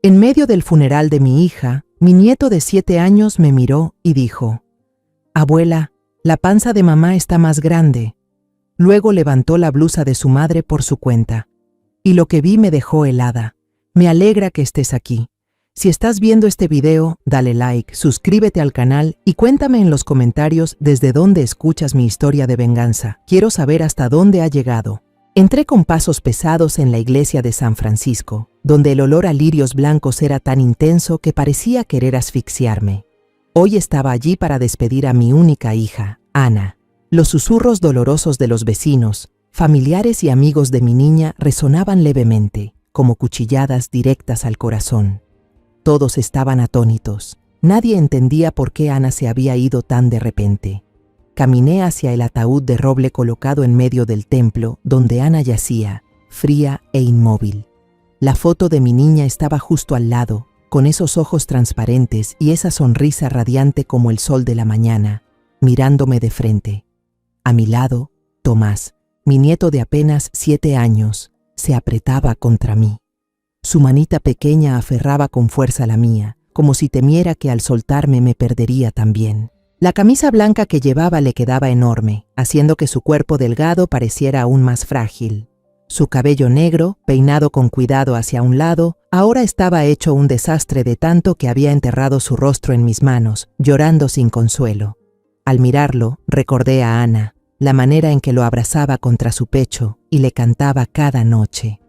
En medio del funeral de mi hija, mi nieto de 7 años me miró y dijo: «Abuela, la panza de mamá está más grande». Luego levantó la blusa de su madre por su cuenta. Y lo que vi me dejó helada. Me alegra que estés aquí. Si estás viendo este video, dale like, suscríbete al canal y cuéntame en los comentarios desde dónde escuchas mi historia de venganza. Quiero saber hasta dónde ha llegado. Entré con pasos pesados en la iglesia de San Francisco, donde el olor a lirios blancos era tan intenso que parecía querer asfixiarme. Hoy estaba allí para despedir a mi única hija, Ana. Los susurros dolorosos de los vecinos, familiares y amigos de mi niña resonaban levemente, como cuchilladas directas al corazón. Todos estaban atónitos. Nadie entendía por qué Ana se había ido tan de repente. Caminé hacia el ataúd de roble colocado en medio del templo, donde Ana yacía, fría e inmóvil. La foto de mi niña estaba justo al lado, con esos ojos transparentes y esa sonrisa radiante como el sol de la mañana, mirándome de frente. A mi lado, Tomás, mi nieto de apenas 7 años, se apretaba contra mí. Su manita pequeña aferraba con fuerza la mía, como si temiera que al soltarme me perdería también. La camisa blanca que llevaba le quedaba enorme, haciendo que su cuerpo delgado pareciera aún más frágil. Su cabello negro, peinado con cuidado hacia un lado, ahora estaba hecho un desastre de tanto que había enterrado su rostro en mis manos, llorando sin consuelo. Al mirarlo, recordé a Ana, la manera en que lo abrazaba contra su pecho y le cantaba cada noche.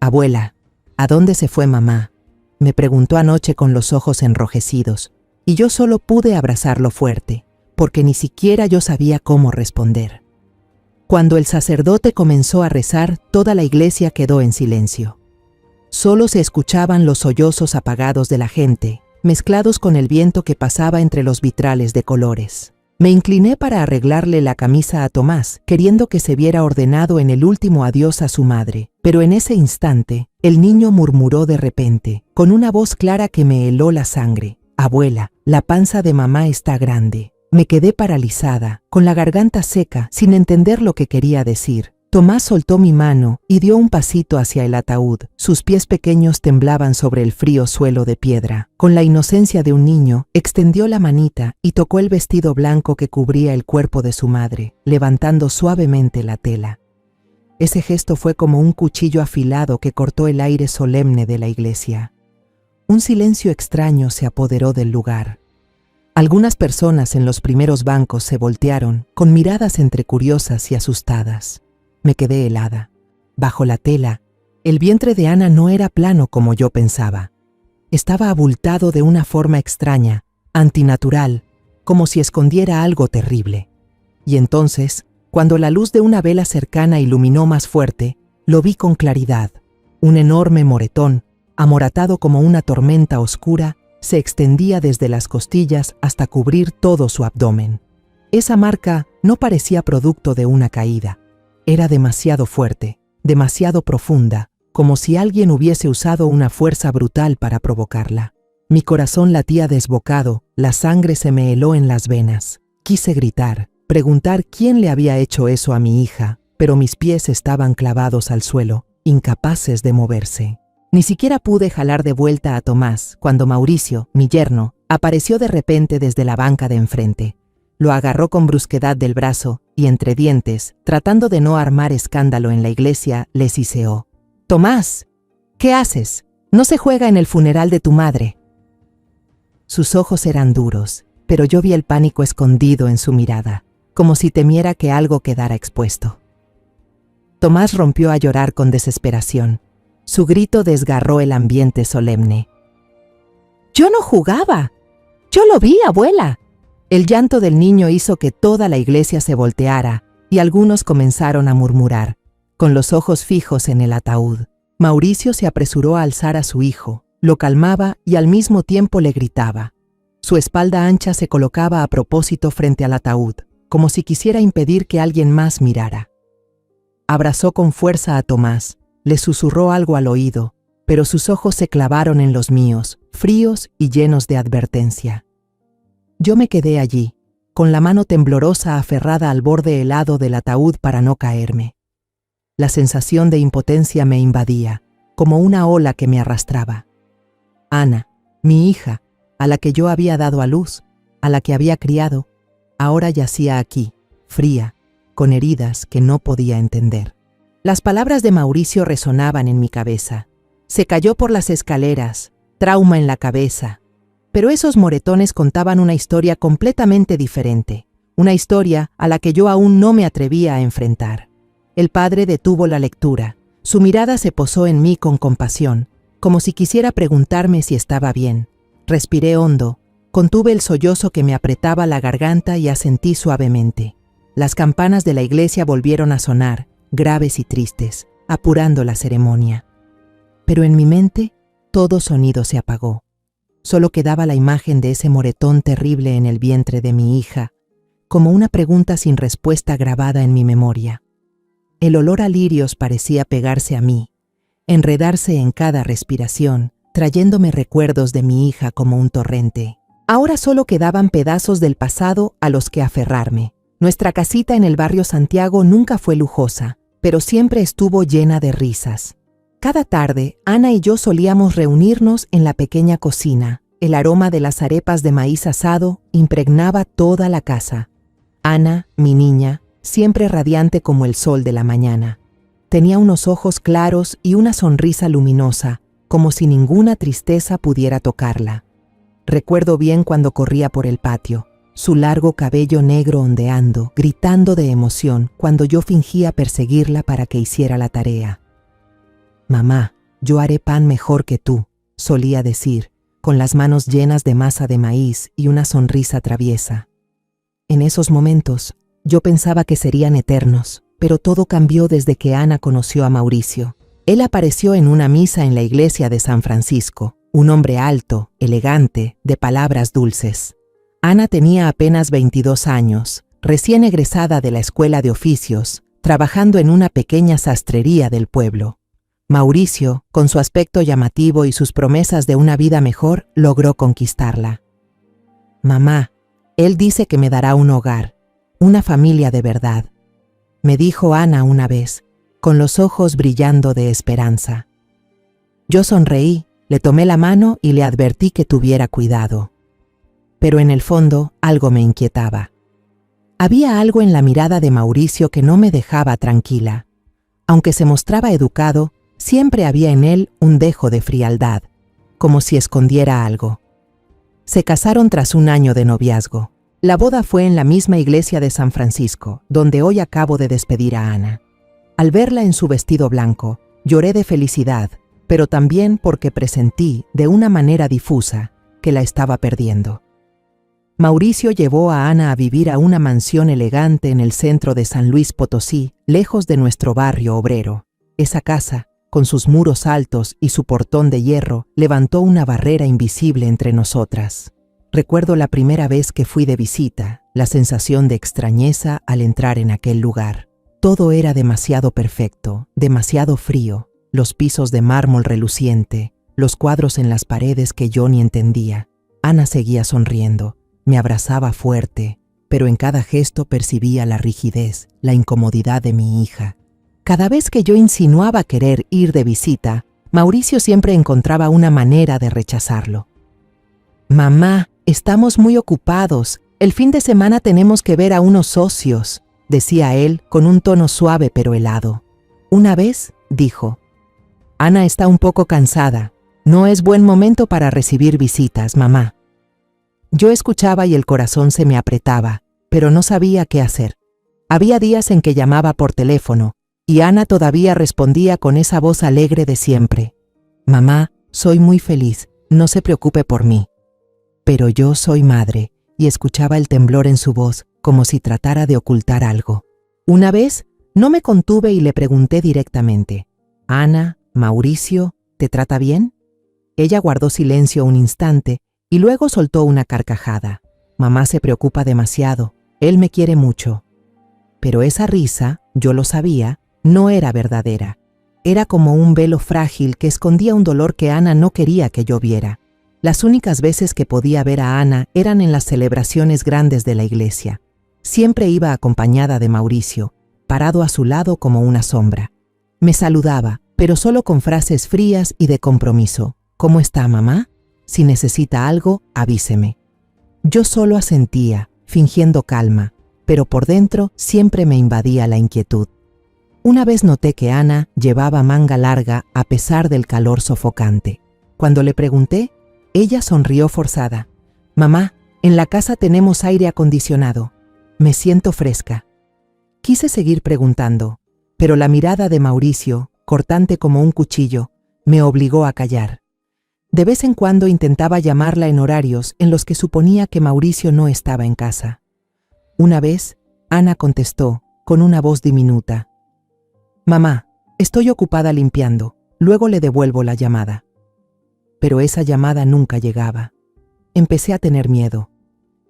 «Abuela, ¿a dónde se fue mamá?», me preguntó anoche con los ojos enrojecidos, y yo solo pude abrazarlo fuerte, porque ni siquiera yo sabía cómo responder. Cuando el sacerdote comenzó a rezar, toda la iglesia quedó en silencio. Solo se escuchaban los sollozos apagados de la gente, mezclados con el viento que pasaba entre los vitrales de colores. Me incliné para arreglarle la camisa a Tomás, queriendo que se viera ordenado en el último adiós a su madre, pero en ese instante, el niño murmuró de repente, con una voz clara que me heló la sangre: «Abuela, la panza de mamá está grande». Me quedé paralizada, con la garganta seca, sin entender lo que quería decir. Tomás soltó mi mano y dio un pasito hacia el ataúd. Sus pies pequeños temblaban sobre el frío suelo de piedra. Con la inocencia de un niño, extendió la manita y tocó el vestido blanco que cubría el cuerpo de su madre, levantando suavemente la tela. Ese gesto fue como un cuchillo afilado que cortó el aire solemne de la iglesia. Un silencio extraño se apoderó del lugar. Algunas personas en los primeros bancos se voltearon, con miradas entre curiosas y asustadas. Me quedé helada. Bajo la tela, el vientre de Ana no era plano como yo pensaba. Estaba abultado de una forma extraña, antinatural, como si escondiera algo terrible. Y entonces, cuando la luz de una vela cercana iluminó más fuerte, lo vi con claridad. Un enorme moretón, amoratado como una tormenta oscura, se extendía desde las costillas hasta cubrir todo su abdomen. Esa marca no parecía producto de una caída. Era demasiado fuerte, demasiado profunda, como si alguien hubiese usado una fuerza brutal para provocarla. Mi corazón latía desbocado, la sangre se me heló en las venas. Quise gritar, preguntar quién le había hecho eso a mi hija, pero mis pies estaban clavados al suelo, incapaces de moverse. Ni siquiera pude jalar de vuelta a Tomás cuando Mauricio, mi yerno, apareció de repente desde la banca de enfrente. Lo agarró con brusquedad del brazo y entre dientes, tratando de no armar escándalo en la iglesia, le siseó: «Tomás, ¿qué haces? No se juega en el funeral de tu madre». Sus ojos eran duros, pero yo vi el pánico escondido en su mirada, como si temiera que algo quedara expuesto. Tomás rompió a llorar con desesperación. Su grito desgarró el ambiente solemne. «¡Yo no jugaba! ¡Yo lo vi, abuela!». El llanto del niño hizo que toda la iglesia se volteara y algunos comenzaron a murmurar, con los ojos fijos en el ataúd. Mauricio se apresuró a alzar a su hijo, lo calmaba y al mismo tiempo le gritaba. Su espalda ancha se colocaba a propósito frente al ataúd, como si quisiera impedir que alguien más mirara. Abrazó con fuerza a Tomás, le susurró algo al oído, pero sus ojos se clavaron en los míos, fríos y llenos de advertencia. Yo me quedé allí, con la mano temblorosa aferrada al borde helado del ataúd para no caerme. La sensación de impotencia me invadía, como una ola que me arrastraba. Ana, mi hija, a la que yo había dado a luz, a la que había criado, ahora yacía aquí, fría, con heridas que no podía entender. Las palabras de Mauricio resonaban en mi cabeza. Se cayó por las escaleras, trauma en la cabeza. Pero esos moretones contaban una historia completamente diferente, una historia a la que yo aún no me atrevía a enfrentar. El padre detuvo la lectura. Su mirada se posó en mí con compasión, como si quisiera preguntarme si estaba bien. Respiré hondo, contuve el sollozo que me apretaba la garganta y asentí suavemente. Las campanas de la iglesia volvieron a sonar, graves y tristes, apurando la ceremonia. Pero en mi mente, todo sonido se apagó. Solo quedaba la imagen de ese moretón terrible en el vientre de mi hija, como una pregunta sin respuesta grabada en mi memoria. El olor a lirios parecía pegarse a mí, enredarse en cada respiración, trayéndome recuerdos de mi hija como un torrente. Ahora solo quedaban pedazos del pasado a los que aferrarme. Nuestra casita en el barrio Santiago nunca fue lujosa, pero siempre estuvo llena de risas. Cada tarde, Ana y yo solíamos reunirnos en la pequeña cocina. El aroma de las arepas de maíz asado impregnaba toda la casa. Ana, mi niña, siempre radiante como el sol de la mañana. Tenía unos ojos claros y una sonrisa luminosa, como si ninguna tristeza pudiera tocarla. Recuerdo bien cuando corría por el patio, su largo cabello negro ondeando, gritando de emoción cuando yo fingía perseguirla para que hiciera la tarea. «Mamá, yo haré pan mejor que tú», solía decir, con las manos llenas de masa de maíz y una sonrisa traviesa. En esos momentos, yo pensaba que serían eternos, pero todo cambió desde que Ana conoció a Mauricio. Él apareció en una misa en la iglesia de San Francisco, un hombre alto, elegante, de palabras dulces. Ana tenía apenas 22 años, recién egresada de la escuela de oficios, trabajando en una pequeña sastrería del pueblo. Mauricio, con su aspecto llamativo y sus promesas de una vida mejor, logró conquistarla. «Mamá, él dice que me dará un hogar, una familia de verdad», me dijo Ana una vez, con los ojos brillando de esperanza. Yo sonreí, le tomé la mano y le advertí que tuviera cuidado. Pero en el fondo, algo me inquietaba. Había algo en la mirada de Mauricio que no me dejaba tranquila. Aunque se mostraba educado, siempre había en él un dejo de frialdad, como si escondiera algo. Se casaron tras un año de noviazgo. La boda fue en la misma iglesia de San Francisco, donde hoy acabo de despedir a Ana. Al verla en su vestido blanco, lloré de felicidad, pero también porque presentí, de una manera difusa, que la estaba perdiendo. Mauricio llevó a Ana a vivir a una mansión elegante en el centro de San Luis Potosí, lejos de nuestro barrio obrero. Esa casa, con sus muros altos y su portón de hierro, levantó una barrera invisible entre nosotras. Recuerdo la primera vez que fui de visita, la sensación de extrañeza al entrar en aquel lugar. Todo era demasiado perfecto, demasiado frío, los pisos de mármol reluciente, los cuadros en las paredes que yo ni entendía. Ana seguía sonriendo, me abrazaba fuerte, pero en cada gesto percibía la rigidez, la incomodidad de mi hija. Cada vez que yo insinuaba querer ir de visita, Mauricio siempre encontraba una manera de rechazarlo. «Mamá, estamos muy ocupados. El fin de semana tenemos que ver a unos socios», decía él con un tono suave pero helado. Una vez, dijo, «Ana está un poco cansada. No es buen momento para recibir visitas, mamá». Yo escuchaba y el corazón se me apretaba, pero no sabía qué hacer. Había días en que llamaba por teléfono, y Ana todavía respondía con esa voz alegre de siempre. «Mamá, soy muy feliz, no se preocupe por mí». Pero yo soy madre, y escuchaba el temblor en su voz, como si tratara de ocultar algo. Una vez, no me contuve y le pregunté directamente, «Ana, Mauricio, ¿te trata bien?». Ella guardó silencio un instante, y luego soltó una carcajada. «Mamá se preocupa demasiado, él me quiere mucho». Pero esa risa, yo lo sabía, no era verdadera. Era como un velo frágil que escondía un dolor que Ana no quería que yo viera. Las únicas veces que podía ver a Ana eran en las celebraciones grandes de la iglesia. Siempre iba acompañada de Mauricio, parado a su lado como una sombra. Me saludaba, pero solo con frases frías y de compromiso. «¿Cómo está, mamá?». Si necesita algo, avíseme. Yo solo asentía, fingiendo calma, pero por dentro siempre me invadía la inquietud. Una vez noté que Ana llevaba manga larga a pesar del calor sofocante. Cuando le pregunté, ella sonrió forzada. «Mamá, en la casa tenemos aire acondicionado. Me siento fresca». Quise seguir preguntando, pero la mirada de Mauricio, cortante como un cuchillo, me obligó a callar. De vez en cuando intentaba llamarla en horarios en los que suponía que Mauricio no estaba en casa. Una vez, Ana contestó, con una voz diminuta. «Mamá, estoy ocupada limpiando, luego le devuelvo la llamada». Pero esa llamada nunca llegaba. Empecé a tener miedo.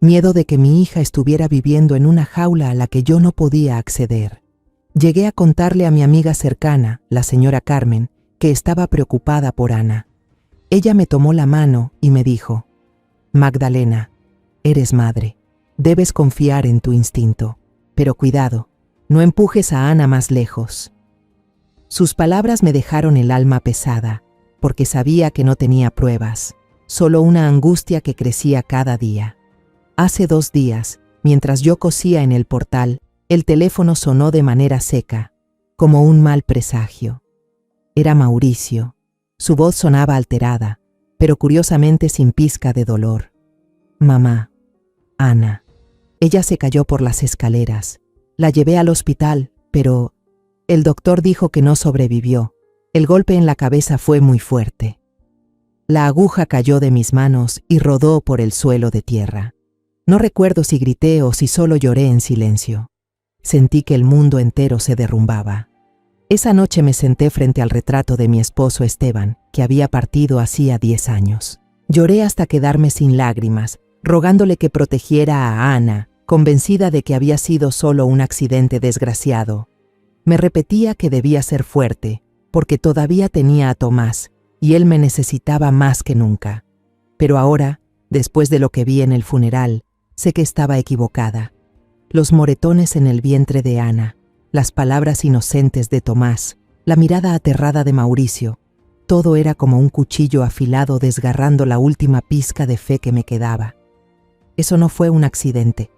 Miedo de que mi hija estuviera viviendo en una jaula a la que yo no podía acceder. Llegué a contarle a mi amiga cercana, la señora Carmen, que estaba preocupada por Ana. Ella me tomó la mano y me dijo: «Magdalena, eres madre. Debes confiar en tu instinto. Pero cuidado, no empujes a Ana más lejos». Sus palabras me dejaron el alma pesada, porque sabía que no tenía pruebas, solo una angustia que crecía cada día. Hace 2 días, mientras yo cosía en el portal, el teléfono sonó de manera seca, como un mal presagio. Era Mauricio. Su voz sonaba alterada, pero curiosamente sin pizca de dolor. «Mamá, Ana». Ella se cayó por las escaleras. La llevé al hospital, pero el doctor dijo que no sobrevivió. El golpe en la cabeza fue muy fuerte. La aguja cayó de mis manos y rodó por el suelo de tierra. No recuerdo si grité o si solo lloré en silencio. Sentí que el mundo entero se derrumbaba. Esa noche me senté frente al retrato de mi esposo Esteban, que había partido hacía 10 años. Lloré hasta quedarme sin lágrimas, rogándole que protegiera a Ana, convencida de que había sido solo un accidente desgraciado. Me repetía que debía ser fuerte, porque todavía tenía a Tomás, y él me necesitaba más que nunca. Pero ahora, después de lo que vi en el funeral, sé que estaba equivocada. Los moretones en el vientre de Ana, las palabras inocentes de Tomás, la mirada aterrada de Mauricio, todo era como un cuchillo afilado desgarrando la última pizca de fe que me quedaba. Eso no fue un accidente.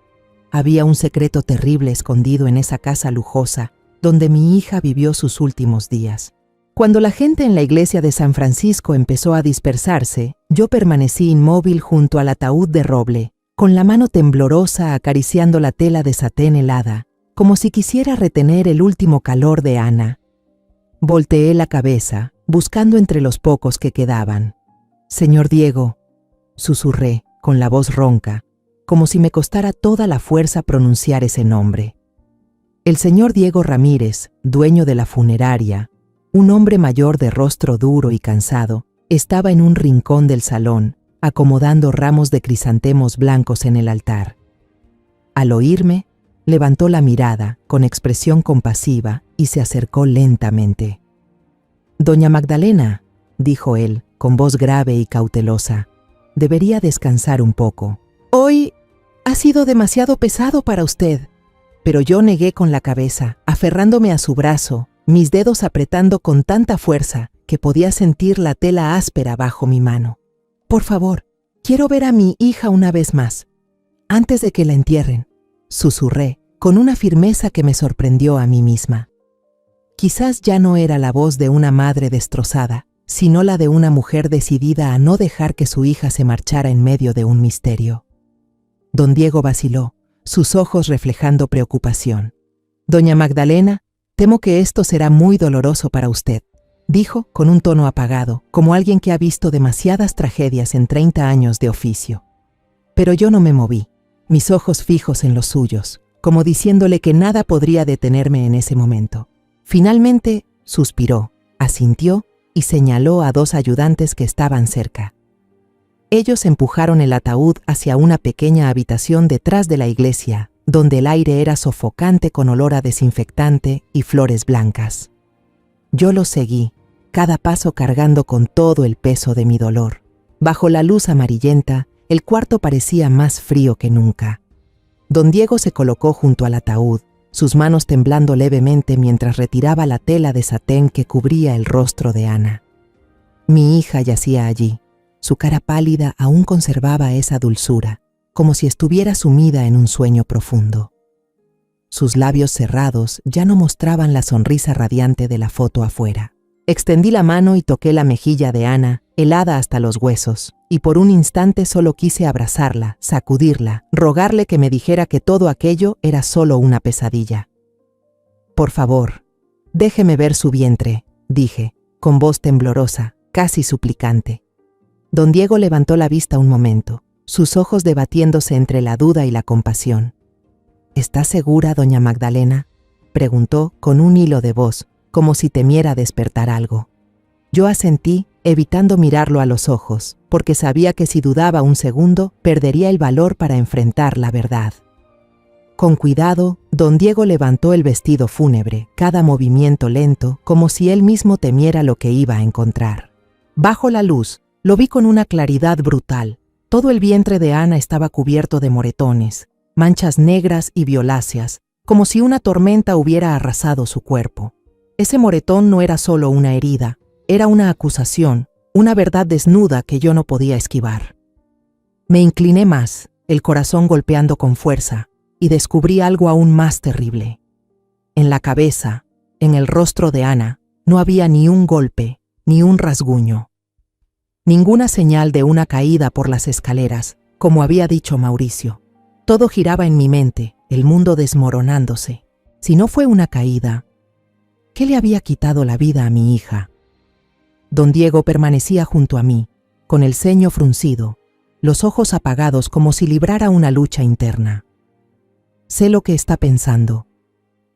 Había un secreto terrible escondido en esa casa lujosa, donde mi hija vivió sus últimos días. Cuando la gente en la iglesia de San Francisco empezó a dispersarse, yo permanecí inmóvil junto al ataúd de roble, con la mano temblorosa acariciando la tela de satén helada, como si quisiera retener el último calor de Ana. Volteé la cabeza, buscando entre los pocos que quedaban. «Señor Diego», susurré, con la voz ronca, como si me costara toda la fuerza pronunciar ese nombre. El señor Diego Ramírez, dueño de la funeraria, un hombre mayor de rostro duro y cansado, estaba en un rincón del salón, acomodando ramos de crisantemos blancos en el altar. Al oírme, levantó la mirada con expresión compasiva y se acercó lentamente. «Doña Magdalena», dijo él, con voz grave y cautelosa, «debería descansar un poco. Hoy ha sido demasiado pesado para usted». Pero yo negué con la cabeza, aferrándome a su brazo, mis dedos apretando con tanta fuerza que podía sentir la tela áspera bajo mi mano. «Por favor, quiero ver a mi hija una vez más, antes de que la entierren», susurré, con una firmeza que me sorprendió a mí misma. Quizás ya no era la voz de una madre destrozada, sino la de una mujer decidida a no dejar que su hija se marchara en medio de un misterio. Don Diego vaciló, sus ojos reflejando preocupación. «Doña Magdalena, temo que esto será muy doloroso para usted», dijo con un tono apagado, como alguien que ha visto demasiadas tragedias en 30 años de oficio. Pero yo no me moví, mis ojos fijos en los suyos, como diciéndole que nada podría detenerme en ese momento. Finalmente, suspiró, asintió y señaló a 2 ayudantes que estaban cerca. Ellos empujaron el ataúd hacia una pequeña habitación detrás de la iglesia, donde el aire era sofocante con olor a desinfectante y flores blancas. Yo los seguí, cada paso cargando con todo el peso de mi dolor. Bajo la luz amarillenta, el cuarto parecía más frío que nunca. Don Diego se colocó junto al ataúd, sus manos temblando levemente mientras retiraba la tela de satén que cubría el rostro de Ana. Mi hija yacía allí, Su cara pálida aún conservaba esa dulzura, como si estuviera sumida en un sueño profundo. Sus labios cerrados ya no mostraban la sonrisa radiante de la foto afuera. Extendí la mano y toqué la mejilla de Ana, helada hasta los huesos, y por un instante solo quise abrazarla, sacudirla, rogarle que me dijera que todo aquello era solo una pesadilla. «Por favor, déjeme ver su vientre», dije, con voz temblorosa, casi suplicante. Don Diego levantó la vista un momento, sus ojos debatiéndose entre la duda y la compasión. «¿Está segura, doña Magdalena?», preguntó con un hilo de voz, como si temiera despertar algo. Yo asentí, evitando mirarlo a los ojos, porque sabía que si dudaba un segundo, perdería el valor para enfrentar la verdad. Con cuidado, don Diego levantó el vestido fúnebre, cada movimiento lento, como si él mismo temiera lo que iba a encontrar. Bajo la luz, lo vi con una claridad brutal. Todo el vientre de Ana estaba cubierto de moretones, manchas negras y violáceas, como si una tormenta hubiera arrasado su cuerpo. Ese moretón no era solo una herida, era una acusación, una verdad desnuda que yo no podía esquivar. Me incliné más, el corazón golpeando con fuerza, y descubrí algo aún más terrible. En la cabeza, en el rostro de Ana, no había ni un golpe, ni un rasguño. Ninguna señal de una caída por las escaleras, como había dicho Mauricio. Todo giraba en mi mente, el mundo desmoronándose. Si no fue una caída, ¿qué le había quitado la vida a mi hija? Don Diego permanecía junto a mí, con el ceño fruncido, los ojos apagados como si librara una lucha interna. «Sé lo que está pensando»,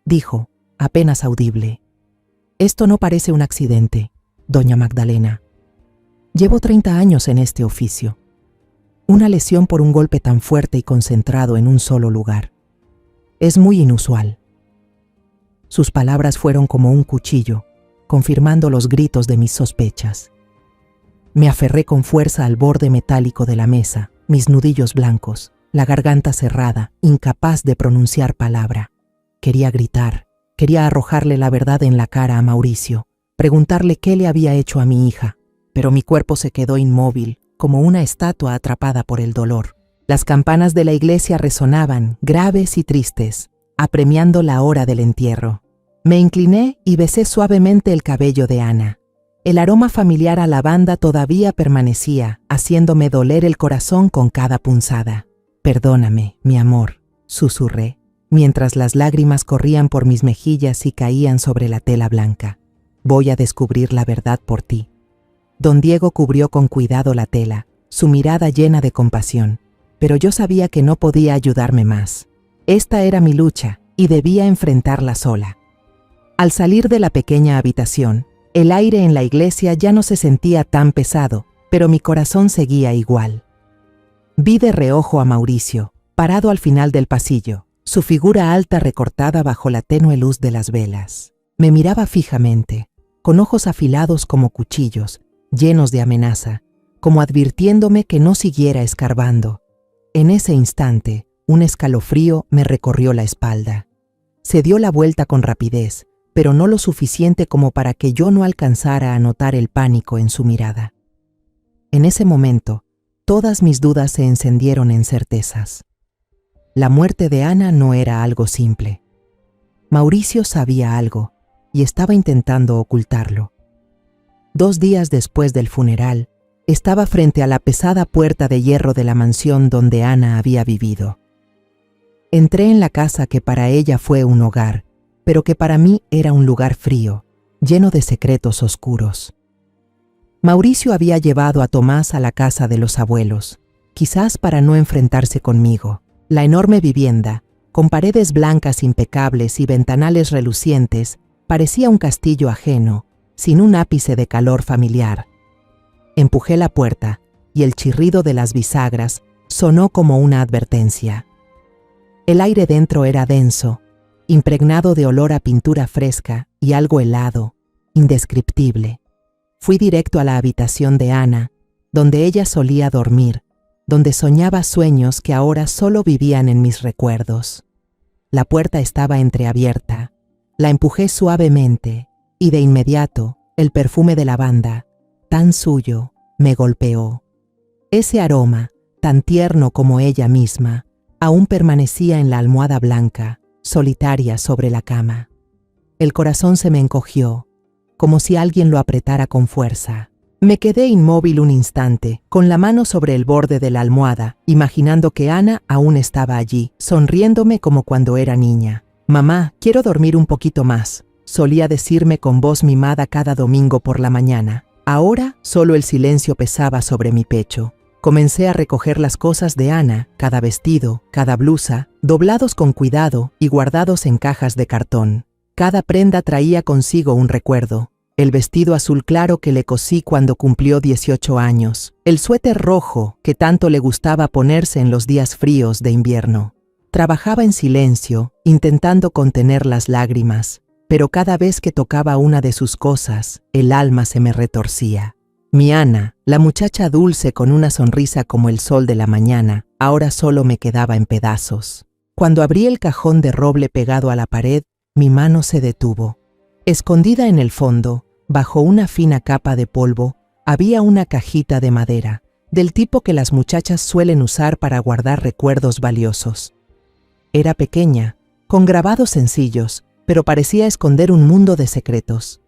dijo, apenas audible. «Esto no parece un accidente, doña Magdalena. Llevo 30 años en este oficio. Una lesión por un golpe tan fuerte y concentrado en un solo lugar. Es muy inusual». Sus palabras fueron como un cuchillo, confirmando los gritos de mis sospechas. Me aferré con fuerza al borde metálico de la mesa, mis nudillos blancos, la garganta cerrada, incapaz de pronunciar palabra. Quería gritar, quería arrojarle la verdad en la cara a Mauricio, preguntarle qué le había hecho a mi hija, pero mi cuerpo se quedó inmóvil, como una estatua atrapada por el dolor. Las campanas de la iglesia resonaban, graves y tristes, apremiando la hora del entierro. Me incliné y besé suavemente el cabello de Ana. El aroma familiar a lavanda todavía permanecía, haciéndome doler el corazón con cada punzada. «Perdóname, mi amor», susurré, mientras las lágrimas corrían por mis mejillas y caían sobre la tela blanca. «Voy a descubrir la verdad por ti». Don Diego cubrió con cuidado la tela, su mirada llena de compasión, pero yo sabía que no podía ayudarme más. Esta era mi lucha y debía enfrentarla sola. Al salir de la pequeña habitación, el aire en la iglesia ya no se sentía tan pesado, pero mi corazón seguía igual. Vi de reojo a Mauricio, parado al final del pasillo, su figura alta recortada bajo la tenue luz de las velas. Me miraba fijamente, con ojos afilados como cuchillos, llenos de amenaza, como advirtiéndome que no siguiera escarbando. En ese instante, un escalofrío me recorrió la espalda. Se dio la vuelta con rapidez, pero no lo suficiente como para que yo no alcanzara a notar el pánico en su mirada. En ese momento, todas mis dudas se encendieron en certezas. La muerte de Ana no era algo simple. Mauricio sabía algo y estaba intentando ocultarlo. 2 días después del funeral, estaba frente a la pesada puerta de hierro de la mansión donde Ana había vivido. Entré en la casa que para ella fue un hogar, pero que para mí era un lugar frío, lleno de secretos oscuros. Mauricio había llevado a Tomás a la casa de los abuelos, quizás para no enfrentarse conmigo. La enorme vivienda, con paredes blancas impecables y ventanales relucientes, parecía un castillo ajeno, sin un ápice de calor familiar. Empujé la puerta, y el chirrido de las bisagras sonó como una advertencia. El aire dentro era denso, impregnado de olor a pintura fresca y algo helado, indescriptible. Fui directo a la habitación de Ana, donde ella solía dormir, donde soñaba sueños que ahora solo vivían en mis recuerdos. La puerta estaba entreabierta. La empujé suavemente, y de inmediato el perfume de lavanda, tan suyo, me golpeó. Ese aroma, tan tierno como ella misma, aún permanecía en la almohada blanca, solitaria sobre la cama. El corazón se me encogió, como si alguien lo apretara con fuerza. Me quedé inmóvil un instante, con la mano sobre el borde de la almohada, imaginando que Ana aún estaba allí, sonriéndome como cuando era niña. «Mamá, quiero dormir un poquito más», solía decirme con voz mimada cada domingo por la mañana. Ahora solo el silencio pesaba sobre mi pecho. Comencé a recoger las cosas de Ana, cada vestido, cada blusa, doblados con cuidado y guardados en cajas de cartón. Cada prenda traía consigo un recuerdo. El vestido azul claro que le cosí cuando cumplió 18 años. El suéter rojo que tanto le gustaba ponerse en los días fríos de invierno. Trabajaba en silencio, intentando contener las lágrimas, pero cada vez que tocaba una de sus cosas, el alma se me retorcía. Mi Ana, la muchacha dulce con una sonrisa como el sol de la mañana, ahora solo me quedaba en pedazos. Cuando abrí el cajón de roble pegado a la pared, mi mano se detuvo. Escondida en el fondo, bajo una fina capa de polvo, había una cajita de madera, del tipo que las muchachas suelen usar para guardar recuerdos valiosos. Era pequeña, con grabados sencillos, pero parecía esconder un mundo de secretos.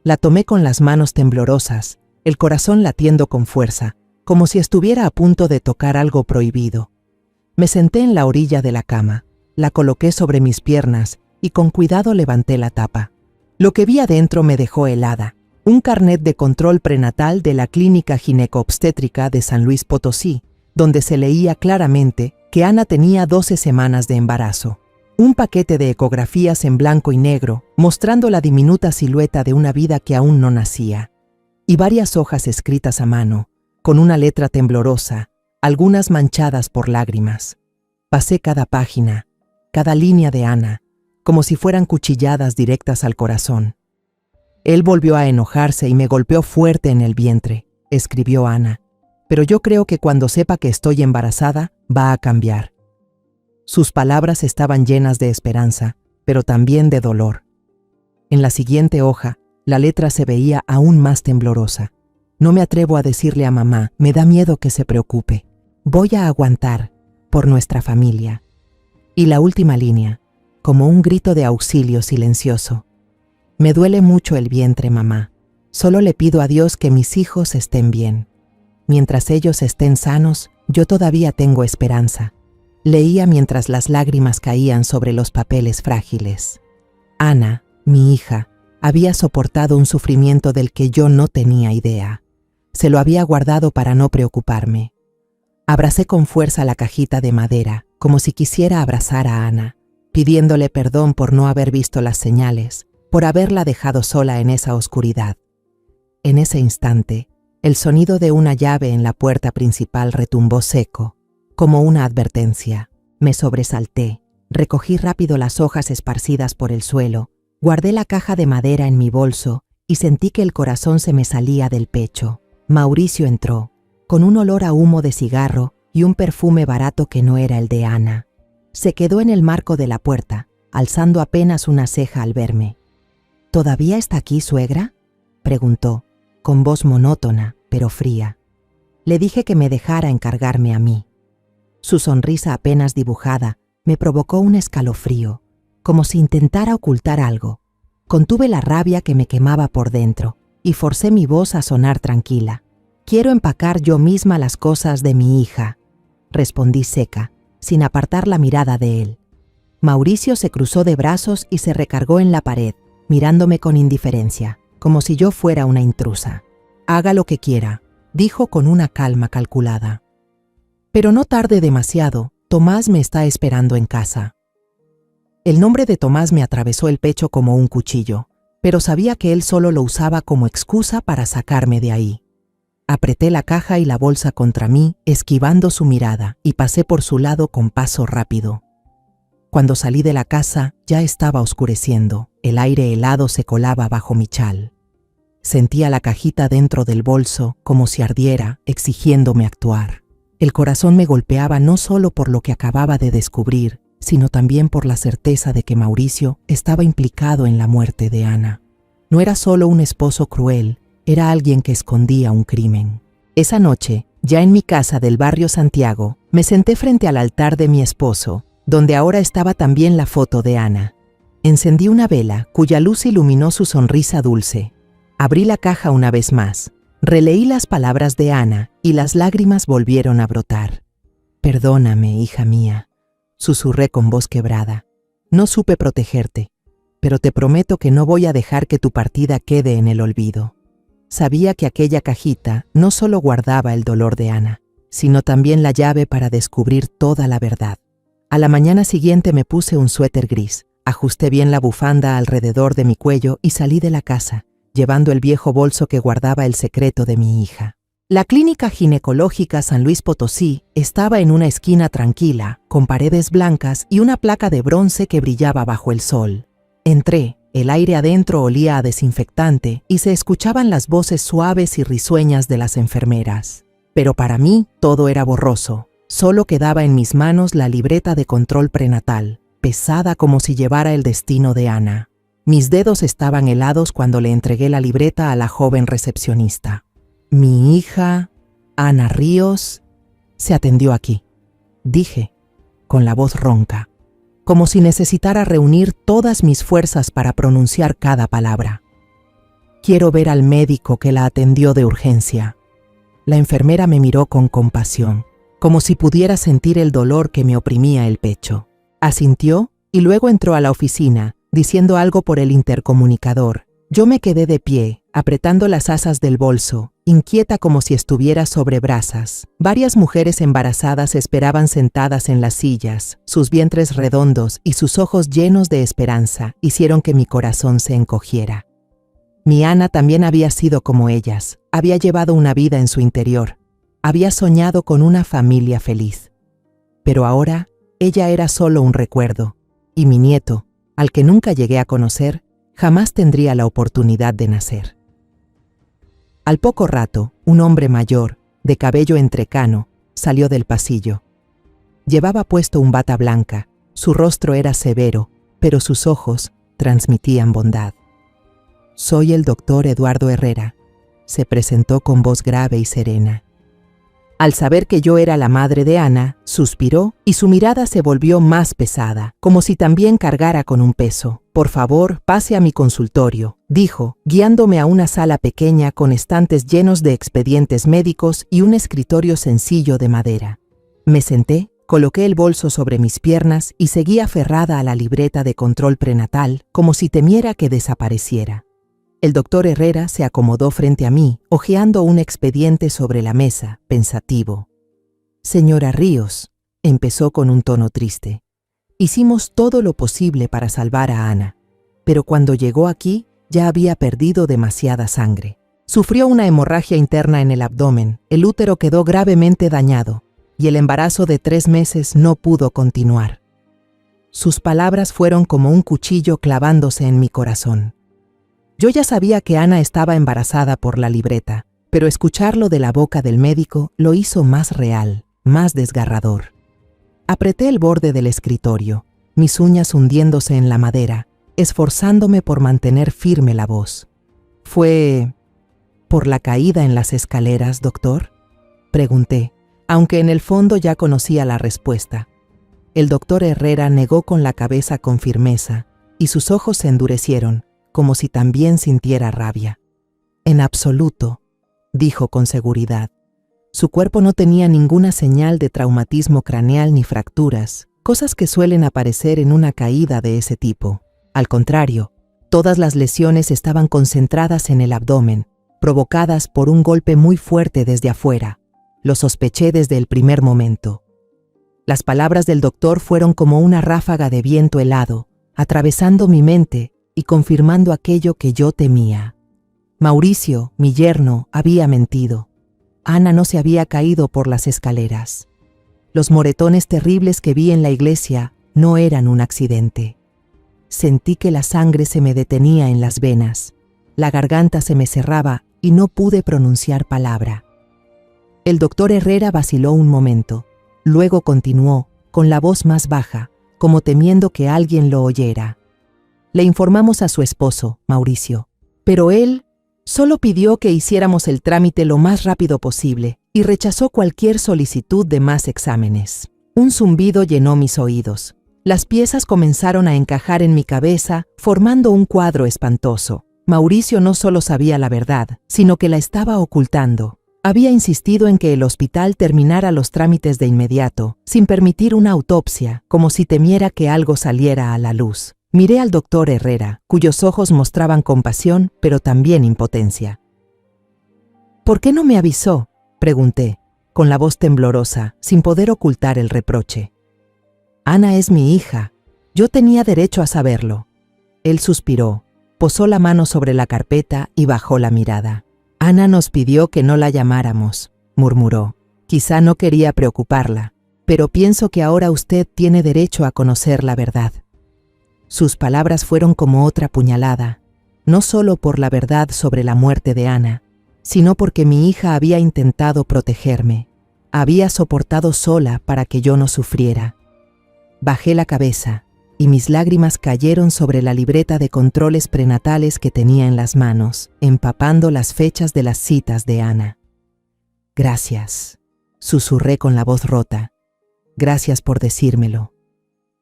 La tomé con las manos temblorosas, el corazón latiendo con fuerza, como si estuviera a punto de tocar algo prohibido. Me senté en la orilla de la cama, la coloqué sobre mis piernas y con cuidado levanté la tapa. Lo que vi adentro me dejó helada. Un carnet de control prenatal de la Clínica Gineco-Obstétrica de San Luis Potosí, donde se leía claramente que Ana tenía 12 semanas de embarazo. Un paquete de ecografías en blanco y negro, mostrando la diminuta silueta de una vida que aún no nacía. Y varias hojas escritas a mano, con una letra temblorosa, algunas manchadas por lágrimas. Pasé cada página, cada línea de Ana, como si fueran cuchilladas directas al corazón. Él volvió a enojarse y me golpeó fuerte en el vientre, escribió Ana. Pero yo creo que cuando sepa que estoy embarazada, va a cambiar. Sus palabras estaban llenas de esperanza, pero también de dolor. En la siguiente hoja, la letra se veía aún más temblorosa. No me atrevo a decirle a mamá, me da miedo que se preocupe. Voy a aguantar, por nuestra familia. Y la última línea, como un grito de auxilio silencioso. Me duele mucho el vientre, mamá. Solo le pido a Dios que mis hijos estén bien. Mientras ellos estén sanos, yo todavía tengo esperanza. Leía mientras las lágrimas caían sobre los papeles frágiles. Ana, mi hija, había soportado un sufrimiento del que yo no tenía idea. Se lo había guardado para no preocuparme. Abracé con fuerza la cajita de madera, como si quisiera abrazar a Ana, pidiéndole perdón por no haber visto las señales, por haberla dejado sola en esa oscuridad. En ese instante, el sonido de una llave en la puerta principal retumbó seco, como una advertencia. Me sobresalté, recogí rápido las hojas esparcidas por el suelo, guardé la caja de madera en mi bolso y sentí que el corazón se me salía del pecho. Mauricio entró, con un olor a humo de cigarro y un perfume barato que no era el de Ana. Se quedó en el marco de la puerta, alzando apenas una ceja al verme. ¿Todavía está aquí, suegra?, preguntó, con voz monótona, pero fría. Le dije que me dejara encargarme a mí. Su sonrisa apenas dibujada me provocó un escalofrío, como si intentara ocultar algo. Contuve la rabia que me quemaba por dentro y forcé mi voz a sonar tranquila. «Quiero empacar yo misma las cosas de mi hija», respondí seca, sin apartar la mirada de él. Mauricio se cruzó de brazos y se recargó en la pared, mirándome con indiferencia, como si yo fuera una intrusa. «Haga lo que quiera», dijo con una calma calculada. «Pero no tarde demasiado, Tomás me está esperando en casa». El nombre de Tomás me atravesó el pecho como un cuchillo, pero sabía que él solo lo usaba como excusa para sacarme de ahí. Apreté la caja y la bolsa contra mí, esquivando su mirada, y pasé por su lado con paso rápido. Cuando salí de la casa, ya estaba oscureciendo. El aire helado se colaba bajo mi chal. Sentía la cajita dentro del bolso, como si ardiera, exigiéndome actuar. El corazón me golpeaba no solo por lo que acababa de descubrir, sino también por la certeza de que Mauricio estaba implicado en la muerte de Ana. No era solo un esposo cruel, era alguien que escondía un crimen. Esa noche, Ya en mi casa del barrio Santiago, me senté frente al altar de mi esposo, donde ahora estaba también la foto de Ana. Encendí una vela, cuya luz iluminó su sonrisa dulce. Abrí la caja una vez más, releí las palabras de Ana y las lágrimas volvieron a brotar. «Perdóname, hija mía», susurré con voz quebrada. «No supe protegerte, pero te prometo que no voy a dejar que tu partida quede en el olvido». Sabía que aquella cajita no solo guardaba el dolor de Ana, sino también la llave para descubrir toda la verdad. A la mañana siguiente me puse un suéter gris, ajusté bien la bufanda alrededor de mi cuello y salí de la casa, llevando el viejo bolso que guardaba el secreto de mi hija. La clínica ginecológica San Luis Potosí estaba en una esquina tranquila, con paredes blancas y una placa de bronce que brillaba bajo el sol. Entré. El aire adentro olía a desinfectante y se escuchaban las voces suaves y risueñas de las enfermeras. Pero para mí todo era borroso. Solo quedaba en mis manos la libreta de control prenatal, pesada como si llevara el destino de Ana. Mis dedos estaban helados cuando le entregué la libreta a la joven recepcionista. «Mi hija, Ana Ríos, se atendió aquí», dije, con la voz ronca, como si necesitara reunir todas mis fuerzas para pronunciar cada palabra. «Quiero ver al médico que la atendió de urgencia». La enfermera me miró con compasión, como si pudiera sentir el dolor que me oprimía el pecho. Asintió y luego entró a la oficina, diciendo algo por el intercomunicador. Yo me quedé de pie, apretando las asas del bolso, inquieta como si estuviera sobre brasas. Varias mujeres embarazadas esperaban sentadas en las sillas. Sus vientres redondos y sus ojos llenos de esperanza hicieron que mi corazón se encogiera. Mi Ana también había sido como ellas. Había llevado una vida en su interior. Había soñado con una familia feliz. Pero ahora, ella era solo un recuerdo. Y mi nieto, al que nunca llegué a conocer, jamás tendría la oportunidad de nacer. Al poco rato, un hombre mayor, de cabello entrecano, salió del pasillo. Llevaba puesto un bata blanca, su rostro era severo, pero sus ojos transmitían bondad. «Soy el doctor Eduardo Herrera», se presentó con voz grave y serena. Al saber que yo era la madre de Ana, suspiró y su mirada se volvió más pesada, como si también cargara con un peso. «Por favor, pase a mi consultorio», dijo, guiándome a una sala pequeña con estantes llenos de expedientes médicos y un escritorio sencillo de madera. Me senté, coloqué el bolso sobre mis piernas y seguí aferrada a la libreta de control prenatal, como si temiera que desapareciera. El doctor Herrera se acomodó frente a mí, hojeando un expediente sobre la mesa, pensativo. «Señora Ríos», empezó con un tono triste, «hicimos todo lo posible para salvar a Ana, pero cuando llegó aquí ya había perdido demasiada sangre. Sufrió una hemorragia interna en el abdomen, el útero quedó gravemente dañado y el embarazo de 3 meses no pudo continuar». Sus palabras fueron como un cuchillo clavándose en mi corazón. Yo ya sabía que Ana estaba embarazada por la libreta, pero escucharlo de la boca del médico lo hizo más real, más desgarrador. Apreté el borde del escritorio, mis uñas hundiéndose en la madera, esforzándome por mantener firme la voz. «¿Fue por la caída en las escaleras, doctor?», pregunté, aunque en el fondo ya conocía la respuesta. El doctor Herrera negó con la cabeza con firmeza, y sus ojos se endurecieron, como si también sintiera rabia. «En absoluto», dijo con seguridad. Su cuerpo no tenía ninguna señal de traumatismo craneal ni fracturas, cosas que suelen aparecer en una caída de ese tipo. Al contrario, todas las lesiones estaban concentradas en el abdomen, provocadas por un golpe muy fuerte desde afuera. Lo sospeché desde el primer momento. Las palabras del doctor fueron como una ráfaga de viento helado, atravesando mi mente y confirmando aquello que yo temía. Mauricio, mi yerno, había mentido. Ana no se había caído por las escaleras. Los moretones terribles que vi en la iglesia no eran un accidente. Sentí que la sangre se me detenía en las venas, la garganta se me cerraba y no pude pronunciar palabra. El doctor Herrera vaciló un momento, luego continuó, con la voz más baja, como temiendo que alguien lo oyera. «Le informamos a su esposo, Mauricio, pero él solo pidió que hiciéramos el trámite lo más rápido posible y rechazó cualquier solicitud de más exámenes. Un zumbido llenó mis oídos. Las piezas comenzaron a encajar en mi cabeza, formando un cuadro espantoso. Mauricio no solo sabía la verdad, sino que la estaba ocultando. Había insistido en que el hospital terminara los trámites de inmediato, sin permitir una autopsia, como si temiera que algo saliera a la luz. Miré al doctor Herrera, cuyos ojos mostraban compasión, pero también impotencia. ¿Por qué no me avisó?, pregunté, con la voz temblorosa, sin poder ocultar el reproche. Ana es mi hija. Yo tenía derecho a saberlo. Él suspiró, posó la mano sobre la carpeta y bajó la mirada. Ana nos pidió que no la llamáramos, murmuró. Quizá no quería preocuparla, pero pienso que ahora usted tiene derecho a conocer la verdad. Sus palabras fueron como otra puñalada, no solo por la verdad sobre la muerte de Ana, sino porque mi hija había intentado protegerme, había soportado sola para que yo no sufriera. Bajé la cabeza y mis lágrimas cayeron sobre la libreta de controles prenatales que tenía en las manos, empapando las fechas de las citas de Ana. Gracias, susurré con la voz rota. Gracias por decírmelo.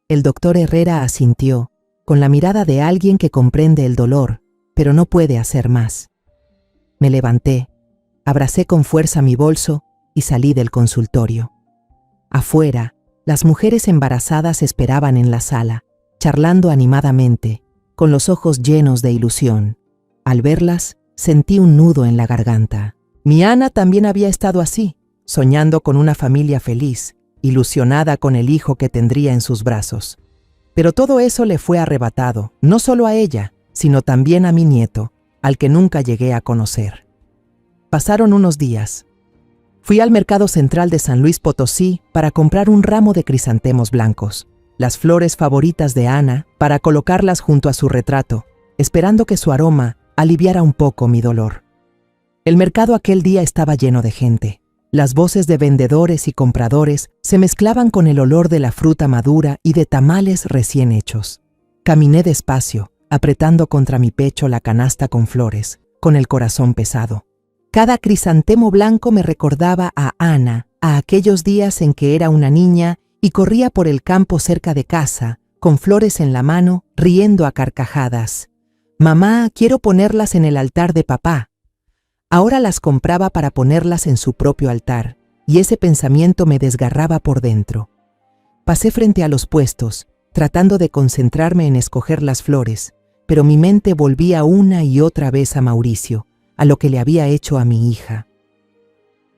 El doctor Herrera asintió, con la mirada de alguien que comprende el dolor, pero no puede hacer más. Me levanté, abracé con fuerza mi bolso y salí del consultorio. Afuera, las mujeres embarazadas esperaban en la sala, charlando animadamente, con los ojos llenos de ilusión. Al verlas, sentí un nudo en la garganta. Mi Ana también había estado así, soñando con una familia feliz, ilusionada con el hijo que tendría en sus brazos. Pero todo eso le fue arrebatado, no solo a ella, sino también a mi nieto, al que nunca llegué a conocer. Pasaron unos días. Fui al mercado central de San Luis Potosí para comprar un ramo de crisantemos blancos, las flores favoritas de Ana, para colocarlas junto a su retrato, esperando que su aroma aliviara un poco mi dolor. El mercado aquel día estaba lleno de gente. Las voces de vendedores y compradores se mezclaban con el olor de la fruta madura y de tamales recién hechos. Caminé despacio, apretando contra mi pecho la canasta con flores, con el corazón pesado. Cada crisantemo blanco me recordaba a Ana, a aquellos días en que era una niña y corría por el campo cerca de casa, con flores en la mano, riendo a carcajadas. «Mamá, quiero ponerlas en el altar de papá». Ahora las compraba para ponerlas en su propio altar, y ese pensamiento me desgarraba por dentro. Pasé frente a los puestos, tratando de concentrarme en escoger las flores, pero mi mente volvía una y otra vez a Mauricio, a lo que le había hecho a mi hija.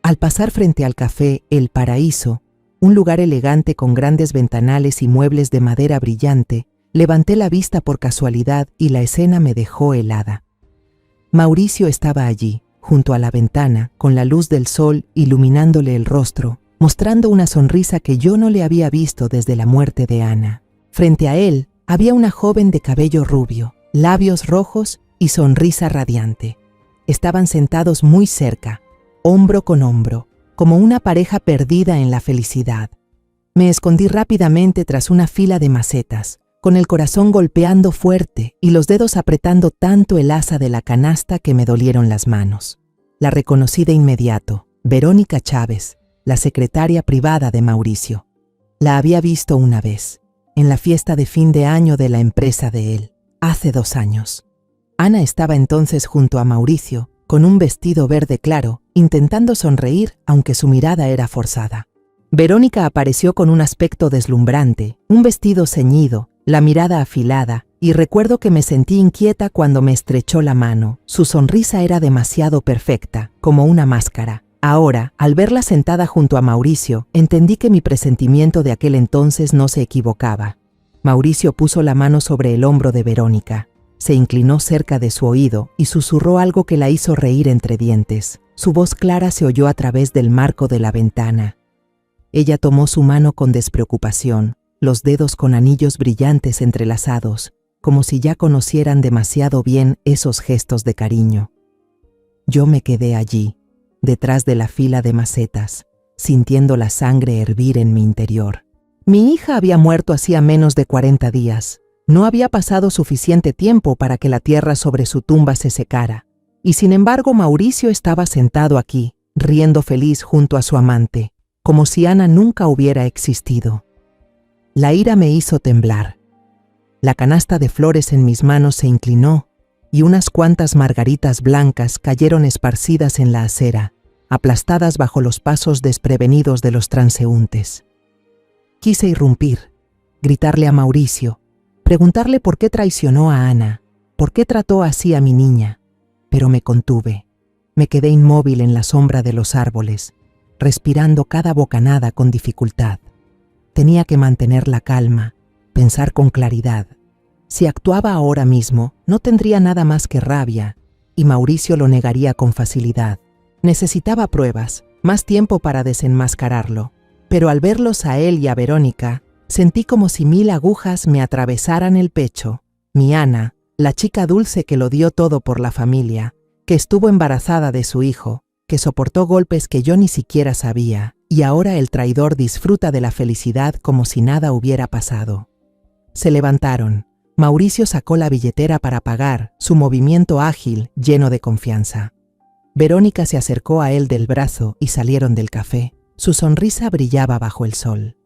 Al pasar frente al café El Paraíso, un lugar elegante con grandes ventanales y muebles de madera brillante, levanté la vista por casualidad y la escena me dejó helada. Mauricio estaba allí, junto a la ventana, con la luz del sol iluminándole el rostro, mostrando una sonrisa que yo no le había visto desde la muerte de Ana. Frente a él había una joven de cabello rubio, labios rojos y sonrisa radiante. Estaban sentados muy cerca, hombro con hombro, como una pareja perdida en la felicidad. Me escondí rápidamente tras una fila de macetas, con el corazón golpeando fuerte y los dedos apretando tanto el asa de la canasta que me dolieron las manos. La reconocí de inmediato, Verónica Chávez, la secretaria privada de Mauricio. La había visto una vez, en la fiesta de fin de año de la empresa de él, hace 2 años. Ana estaba entonces junto a Mauricio, con un vestido verde claro, intentando sonreír, aunque su mirada era forzada. Verónica apareció con un aspecto deslumbrante, un vestido ceñido, la mirada afilada, y recuerdo que me sentí inquieta cuando me estrechó la mano. Su sonrisa era demasiado perfecta, como una máscara. Ahora, al verla sentada junto a Mauricio, entendí que mi presentimiento de aquel entonces no se equivocaba. Mauricio puso la mano sobre el hombro de Verónica. Se inclinó cerca de su oído y susurró algo que la hizo reír entre dientes. Su voz clara se oyó a través del marco de la ventana. Ella tomó su mano con despreocupación, los dedos con anillos brillantes entrelazados, como si ya conocieran demasiado bien esos gestos de cariño. Yo me quedé allí, detrás de la fila de macetas, sintiendo la sangre hervir en mi interior. Mi hija había muerto hacía menos de 40 días. No había pasado suficiente tiempo para que la tierra sobre su tumba se secara, y sin embargo Mauricio estaba sentado aquí, riendo feliz junto a su amante, como si Ana nunca hubiera existido. La ira me hizo temblar. La canasta de flores en mis manos se inclinó y unas cuantas margaritas blancas cayeron esparcidas en la acera, aplastadas bajo los pasos desprevenidos de los transeúntes. Quise irrumpir, gritarle a Mauricio, preguntarle por qué traicionó a Ana, por qué trató así a mi niña, pero me contuve. Me quedé inmóvil en la sombra de los árboles, respirando cada bocanada con dificultad. Tenía que mantener la calma, pensar con claridad. Si actuaba ahora mismo, no tendría nada más que rabia, y Mauricio lo negaría con facilidad. Necesitaba pruebas, más tiempo para desenmascararlo, pero al verlos a él y a Verónica, sentí como si 1000 agujas me atravesaran el pecho. Mi Ana, la chica dulce que lo dio todo por la familia, que estuvo embarazada de su hijo, que soportó golpes que yo ni siquiera sabía, y ahora el traidor disfruta de la felicidad como si nada hubiera pasado. Se levantaron. Mauricio sacó la billetera para pagar, su movimiento ágil, lleno de confianza. Verónica se acercó a él del brazo y salieron del café. Su sonrisa brillaba bajo el sol.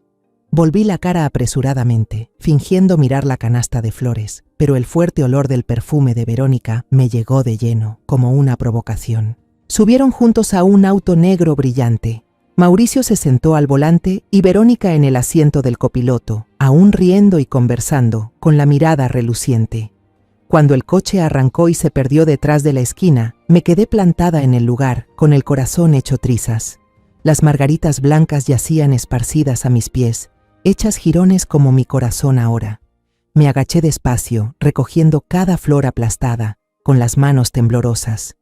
Volví la cara apresuradamente, fingiendo mirar la canasta de flores, pero el fuerte olor del perfume de Verónica me llegó de lleno, como una provocación. Subieron juntos a un auto negro brillante. Mauricio se sentó al volante y Verónica en el asiento del copiloto, aún riendo y conversando, con la mirada reluciente. Cuando el coche arrancó y se perdió detrás de la esquina, me quedé plantada en el lugar, con el corazón hecho trizas. Las margaritas blancas yacían esparcidas a mis pies, hechas jirones como mi corazón ahora. Me agaché despacio, recogiendo cada flor aplastada, con las manos temblorosas.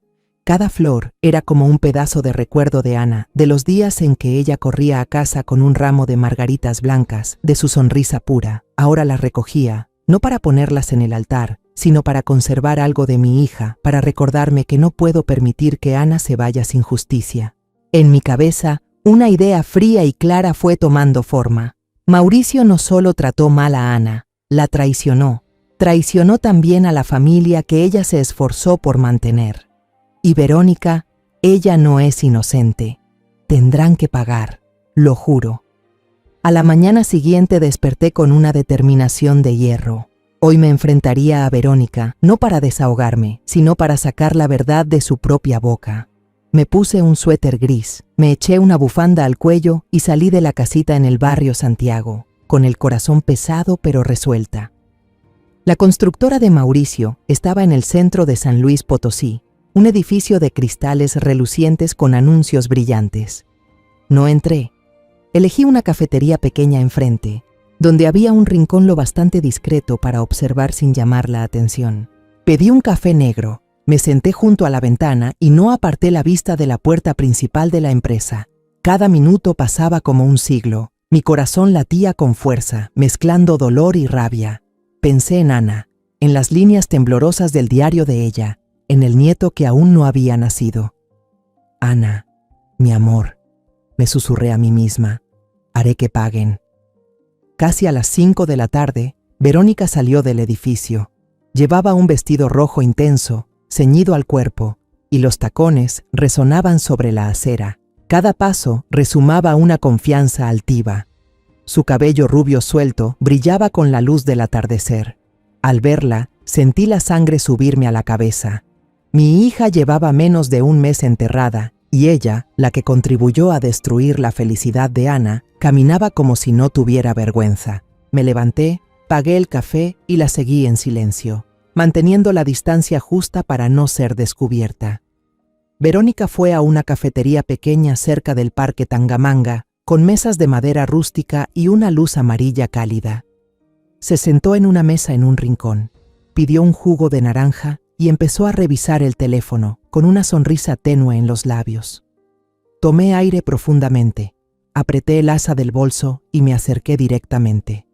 Cada flor era como un pedazo de recuerdo de Ana, de los días en que ella corría a casa con un ramo de margaritas blancas, de su sonrisa pura. Ahora las recogía, no para ponerlas en el altar, sino para conservar algo de mi hija, para recordarme que no puedo permitir que Ana se vaya sin justicia. En mi cabeza, una idea fría y clara fue tomando forma. Mauricio no solo trató mal a Ana, la traicionó. Traicionó también a la familia que ella se esforzó por mantener. Y Verónica, ella no es inocente. Tendrán que pagar, lo juro. A la mañana siguiente desperté con una determinación de hierro. Hoy me enfrentaría a Verónica, no para desahogarme, sino para sacar la verdad de su propia boca. Me puse un suéter gris, me eché una bufanda al cuello y salí de la casita en el barrio Santiago, con el corazón pesado pero resuelta. La constructora de Mauricio estaba en el centro de San Luis Potosí, un edificio de cristales relucientes con anuncios brillantes. No entré. Elegí una cafetería pequeña enfrente, donde había un rincón lo bastante discreto para observar sin llamar la atención. Pedí un café negro, me senté junto a la ventana y no aparté la vista de la puerta principal de la empresa. Cada minuto pasaba como un siglo. Mi corazón latía con fuerza, mezclando dolor y rabia. Pensé en Ana, en las líneas temblorosas del diario de ella, en el nieto que aún no había nacido. Ana, mi amor, me susurré a mí misma, haré que paguen. Casi a las 5 de la tarde, Verónica salió del edificio. Llevaba un vestido rojo intenso, ceñido al cuerpo, y los tacones resonaban sobre la acera. Cada paso resumaba una confianza altiva. Su cabello rubio suelto brillaba con la luz del atardecer. Al verla, sentí la sangre subirme a la cabeza. Mi hija llevaba menos de un mes enterrada, y ella, la que contribuyó a destruir la felicidad de Ana, caminaba como si no tuviera vergüenza. Me levanté, pagué el café y la seguí en silencio, manteniendo la distancia justa para no ser descubierta. Verónica fue a una cafetería pequeña cerca del Parque Tangamanga, con mesas de madera rústica y una luz amarilla cálida. Se sentó en una mesa en un rincón, pidió un jugo de naranja y empezó a revisar el teléfono, con una sonrisa tenue en los labios. Tomé aire profundamente, apreté el asa del bolso y me acerqué directamente.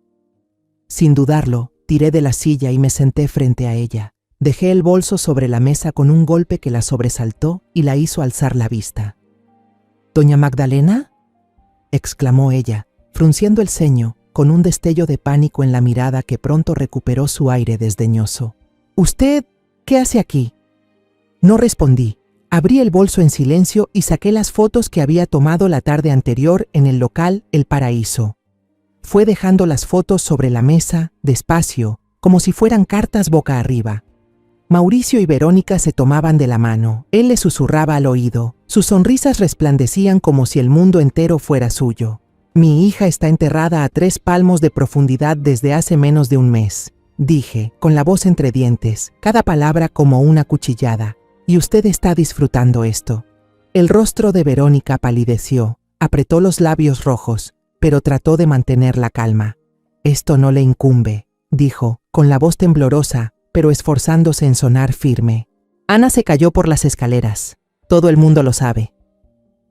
Sin dudarlo, tiré de la silla y me senté frente a ella. Dejé el bolso sobre la mesa con un golpe que la sobresaltó y la hizo alzar la vista. «¿Doña Magdalena?», exclamó ella, frunciendo el ceño, con un destello de pánico en la mirada que pronto recuperó su aire desdeñoso. «¿Usted qué hace aquí?». No respondí. Abrí el bolso en silencio y saqué las fotos que había tomado la tarde anterior en el local El Paraíso. Fue dejando las fotos sobre la mesa, despacio, como si fueran cartas boca arriba. Mauricio y Verónica se tomaban de la mano. Él le susurraba al oído. Sus sonrisas resplandecían como si el mundo entero fuera suyo. Mi hija está enterrada a 3 palmos de profundidad desde hace menos de un mes, dije, con la voz entre dientes, cada palabra como una cuchillada. Y usted está disfrutando esto. El rostro de Verónica palideció, apretó los labios rojos, pero trató de mantener la calma. Esto no le incumbe, dijo, con la voz temblorosa, pero esforzándose en sonar firme. Ana se cayó por las escaleras. Todo el mundo lo sabe.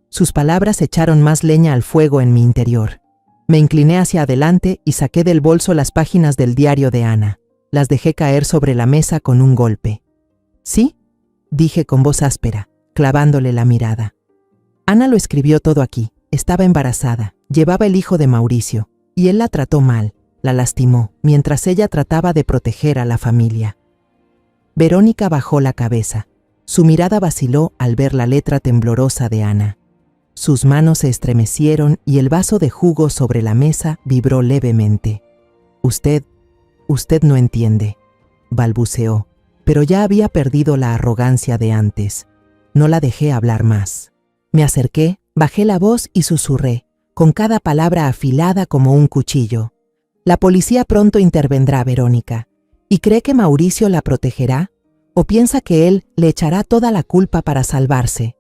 Sus palabras echaron más leña al fuego en mi interior. Me incliné hacia adelante y saqué del bolso las páginas del diario de Ana. Las dejé caer sobre la mesa con un golpe. ¿Sí?, dije con voz áspera, clavándole la mirada. Ana lo escribió todo aquí. Estaba embarazada, llevaba el hijo de Mauricio, y él la trató mal, la lastimó, mientras ella trataba de proteger a la familia. Verónica bajó la cabeza. Su mirada vaciló al ver la letra temblorosa de Ana. Sus manos se estremecieron y el vaso de jugo sobre la mesa vibró levemente. Usted no entiende, balbuceó, pero ya había perdido la arrogancia de antes. No la dejé hablar más. Me acerqué, bajé la voz y susurré, con cada palabra afilada como un cuchillo. La policía pronto intervendrá, Verónica. ¿Y cree que Mauricio la protegerá? ¿O piensa que él le echará toda la culpa para salvarse?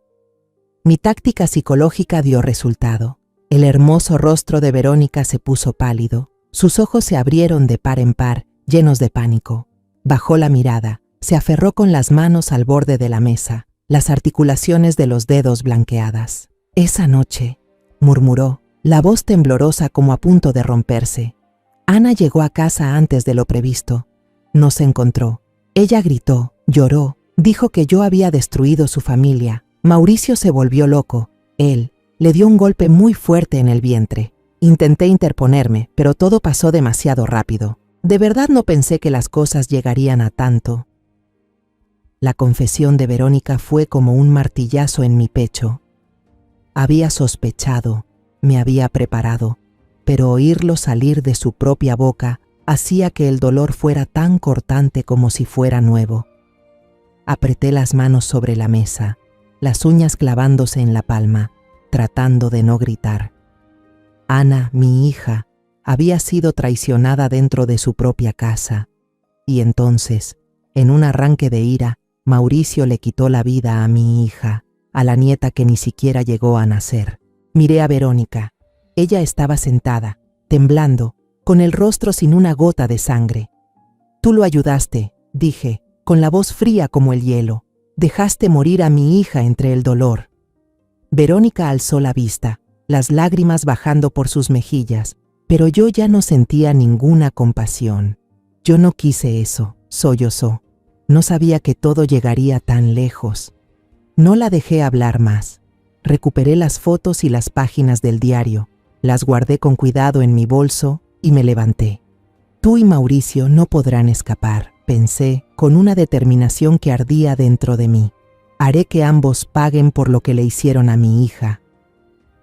Mi táctica psicológica dio resultado. El hermoso rostro de Verónica se puso pálido. Sus ojos se abrieron de par en par, llenos de pánico. Bajó la mirada, se aferró con las manos al borde de la mesa, las articulaciones de los dedos blanqueadas. Esa noche, murmuró, la voz temblorosa como a punto de romperse. Ana llegó a casa antes de lo previsto. Nos encontró. Ella gritó, lloró, dijo que yo había destruido su familia. Mauricio se volvió loco. Él le dio un golpe muy fuerte en el vientre. Intenté interponerme, pero todo pasó demasiado rápido. De verdad no pensé que las cosas llegarían a tanto. La confesión de Verónica fue como un martillazo en mi pecho. Había sospechado, me había preparado, pero oírlo salir de su propia boca hacía que el dolor fuera tan cortante como si fuera nuevo. Apreté las manos sobre la mesa, las uñas clavándose en la palma, tratando de no gritar. Ana, mi hija, había sido traicionada dentro de su propia casa, y entonces, en un arranque de ira, Mauricio le quitó la vida a mi hija, a la nieta que ni siquiera llegó a nacer. Miré a Verónica. Ella estaba sentada, temblando, con el rostro sin una gota de sangre. Tú lo ayudaste, dije, con la voz fría como el hielo. Dejaste morir a mi hija entre el dolor. Verónica alzó la vista, las lágrimas bajando por sus mejillas, pero yo ya no sentía ninguna compasión. Yo no quise eso, sollozó. No sabía que todo llegaría tan lejos. No la dejé hablar más. Recuperé las fotos y las páginas del diario, las guardé con cuidado en mi bolso y me levanté. Tú y Mauricio no podrán escapar, pensé, con una determinación que ardía dentro de mí. Haré que ambos paguen por lo que le hicieron a mi hija.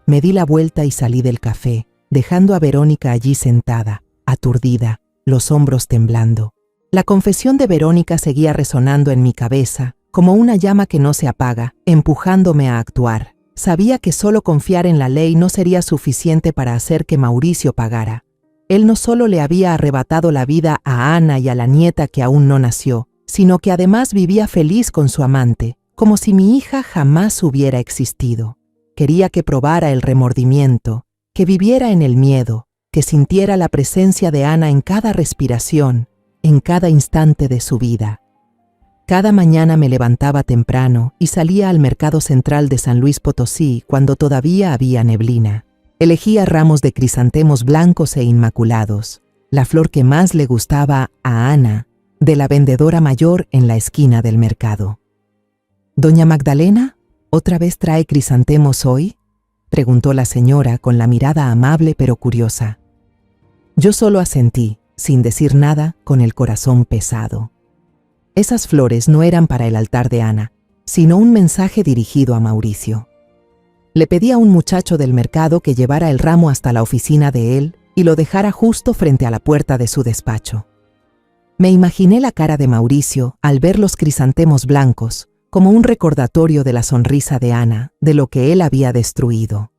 Me di la vuelta y salí del café, dejando a Verónica allí sentada, aturdida, los hombros temblando. La confesión de Verónica seguía resonando en mi cabeza, como una llama que no se apaga, empujándome a actuar. Sabía que solo confiar en la ley no sería suficiente para hacer que Mauricio pagara. Él no solo le había arrebatado la vida a Ana y a la nieta que aún no nació, sino que además vivía feliz con su amante, como si mi hija jamás hubiera existido. Quería que probara el remordimiento, que viviera en el miedo, que sintiera la presencia de Ana en cada respiración, en cada instante de su vida. Cada mañana me levantaba temprano y salía al mercado central de San Luis Potosí cuando todavía había neblina. Elegía ramos de crisantemos blancos e inmaculados, la flor que más le gustaba a Ana, de la vendedora mayor en la esquina del mercado. «¿Doña Magdalena, otra vez trae crisantemos hoy?», preguntó la señora con la mirada amable pero curiosa. Yo solo asentí, sin decir nada, con el corazón pesado. Esas flores no eran para el altar de Ana, sino un mensaje dirigido a Mauricio. Le pedí a un muchacho del mercado que llevara el ramo hasta la oficina de él y lo dejara justo frente a la puerta de su despacho. Me imaginé la cara de Mauricio al ver los crisantemos blancos, como un recordatorio de la sonrisa de Ana, de lo que él había destruido.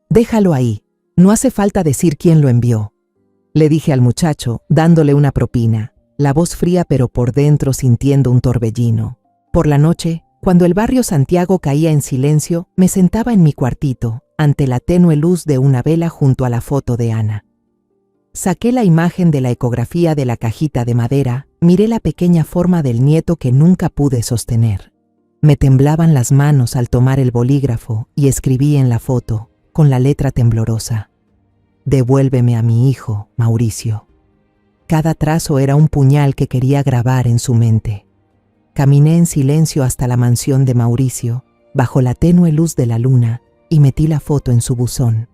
«Déjalo ahí, no hace falta decir quién lo envió», le dije al muchacho, dándole una propina, la voz fría pero por dentro sintiendo un torbellino. Por la noche, cuando el barrio Santiago caía en silencio, me sentaba en mi cuartito, ante la tenue luz de una vela junto a la foto de Ana. Saqué la imagen de la ecografía de la cajita de madera, miré la pequeña forma del nieto que nunca pude sostener. Me temblaban las manos al tomar el bolígrafo y escribí en la foto, con la letra temblorosa: «Devuélveme a mi hijo, Mauricio». Cada trazo era un puñal que quería grabar en su mente. Caminé en silencio hasta la mansión de Mauricio, bajo la tenue luz de la luna, y metí la foto en su buzón.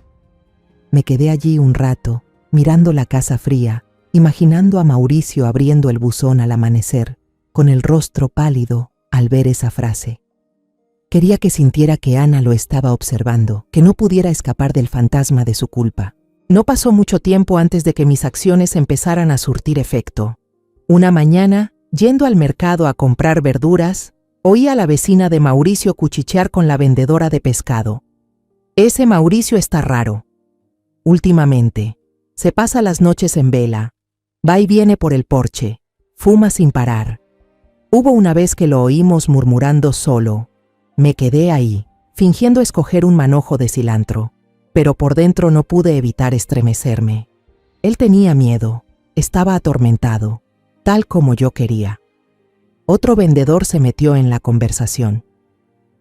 Me quedé allí un rato, mirando la casa fría, imaginando a Mauricio abriendo el buzón al amanecer, con el rostro pálido al ver esa frase. Quería que sintiera que Ana lo estaba observando, que no pudiera escapar del fantasma de su culpa. No pasó mucho tiempo antes de que mis acciones empezaran a surtir efecto. Una mañana, yendo al mercado a comprar verduras, oí a la vecina de Mauricio cuchichear con la vendedora de pescado. «Ese Mauricio está raro. Últimamente, se pasa las noches en vela, va y viene por el porche, fuma sin parar». Hubo una vez que lo oímos murmurando solo. Me quedé ahí, fingiendo escoger un manojo de cilantro, pero por dentro no pude evitar estremecerme. Él tenía miedo, estaba atormentado, tal como yo quería. Otro vendedor se metió en la conversación.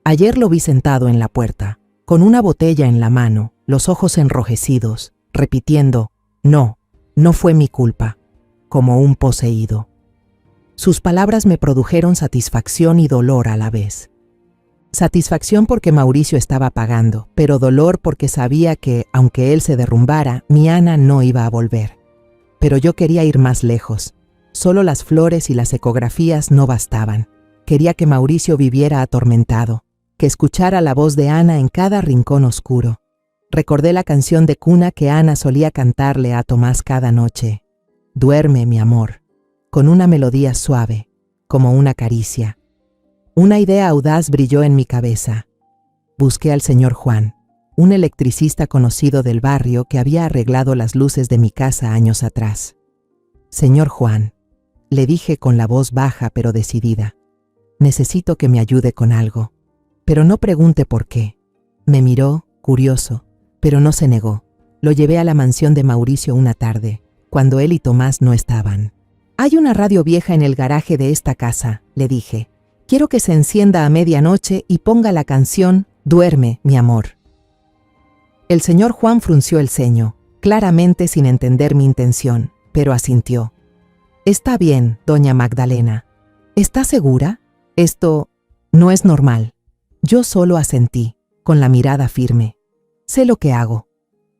Ayer lo vi sentado en la puerta, con una botella en la mano, los ojos enrojecidos, repitiendo: «No, no fue mi culpa», como un poseído. Sus palabras me produjeron satisfacción y dolor a la vez. Satisfacción porque Mauricio estaba pagando, pero dolor porque sabía que, aunque él se derrumbara, mi Ana no iba a volver. Pero yo quería ir más lejos. Solo las flores y las ecografías no bastaban. Quería que Mauricio viviera atormentado, que escuchara la voz de Ana en cada rincón oscuro. Recordé la canción de cuna que Ana solía cantarle a Tomás cada noche: «Duerme, mi amor», con una melodía suave, como una caricia. Una idea audaz brilló en mi cabeza. Busqué al señor Juan, un electricista conocido del barrio que había arreglado las luces de mi casa años atrás. «Señor Juan», le dije con la voz baja pero decidida, «necesito que me ayude con algo, pero no pregunte por qué». Me miró, curioso, pero no se negó. Lo llevé a la mansión de Mauricio una tarde, cuando él y Tomás no estaban. «Hay una radio vieja en el garaje de esta casa», le dije. «Quiero que se encienda a medianoche y ponga la canción Duerme, mi amor». El señor Juan frunció el ceño, claramente sin entender mi intención, pero asintió. «Está bien, doña Magdalena. ¿Está segura? Esto no es normal». Yo solo asentí, con la mirada firme. «Sé lo que hago».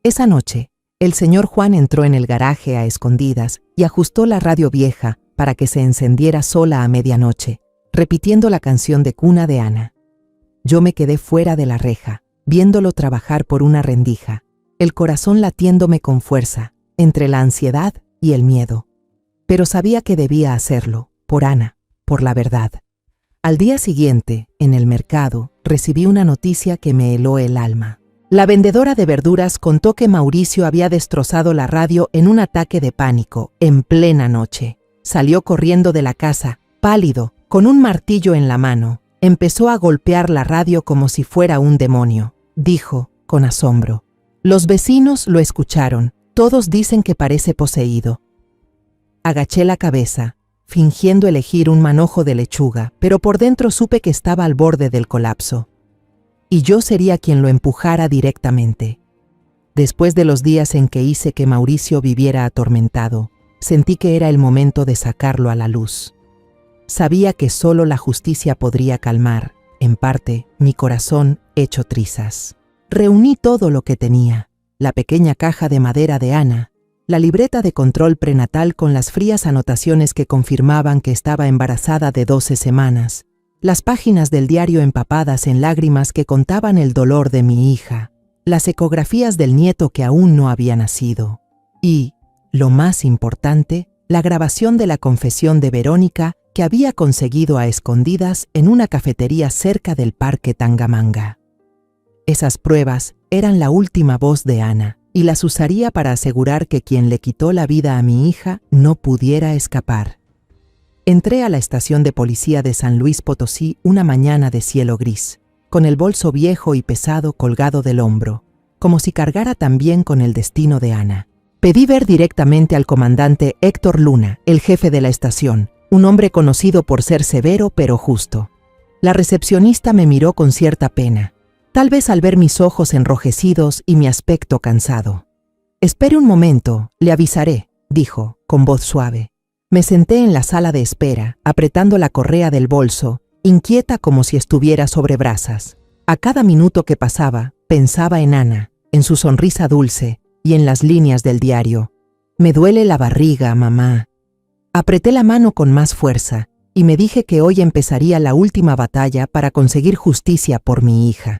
Esa noche, el señor Juan entró en el garaje a escondidas y ajustó la radio vieja para que se encendiera sola a medianoche, repitiendo la canción de cuna de Ana. Yo me quedé fuera de la reja, viéndolo trabajar por una rendija, el corazón latiéndome con fuerza, entre la ansiedad y el miedo. Pero sabía que debía hacerlo, por Ana, por la verdad. Al día siguiente, en el mercado, recibí una noticia que me heló el alma. La vendedora de verduras contó que Mauricio había destrozado la radio en un ataque de pánico, en plena noche. Salió corriendo de la casa, pálido, con un martillo en la mano. Empezó a golpear la radio como si fuera un demonio. Dijo, con asombro. «Los vecinos lo escucharon. Todos dicen que parece poseído». Agaché la cabeza, fingiendo elegir un manojo de lechuga, pero por dentro supe que estaba al borde del colapso. Y yo sería quien lo empujara directamente. Después de los días en que hice que Mauricio viviera atormentado, sentí que era el momento de sacarlo a la luz. Sabía que solo la justicia podría calmar, en parte, mi corazón hecho trizas. Reuní todo lo que tenía: la pequeña caja de madera de Ana, la libreta de control prenatal con las frías anotaciones que confirmaban que estaba embarazada de 12 semanas, las páginas del diario empapadas en lágrimas que contaban el dolor de mi hija, las ecografías del nieto que aún no había nacido y, lo más importante, la grabación de la confesión de Verónica que había conseguido a escondidas en una cafetería cerca del Parque Tangamanga. Esas pruebas eran la última voz de Ana y las usaría para asegurar que quien le quitó la vida a mi hija no pudiera escapar. Entré a la estación de policía de San Luis Potosí una mañana de cielo gris, con el bolso viejo y pesado colgado del hombro, como si cargara también con el destino de Ana. Pedí ver directamente al comandante Héctor Luna, el jefe de la estación, un hombre conocido por ser severo pero justo. La recepcionista me miró con cierta pena, tal vez al ver mis ojos enrojecidos y mi aspecto cansado. «Espere un momento, le avisaré», dijo, con voz suave. Me senté en la sala de espera, apretando la correa del bolso, inquieta como si estuviera sobre brasas. A cada minuto que pasaba, pensaba en Ana, en su sonrisa dulce y en las líneas del diario. «Me duele la barriga, mamá». Apreté la mano con más fuerza y me dije que hoy empezaría la última batalla para conseguir justicia por mi hija.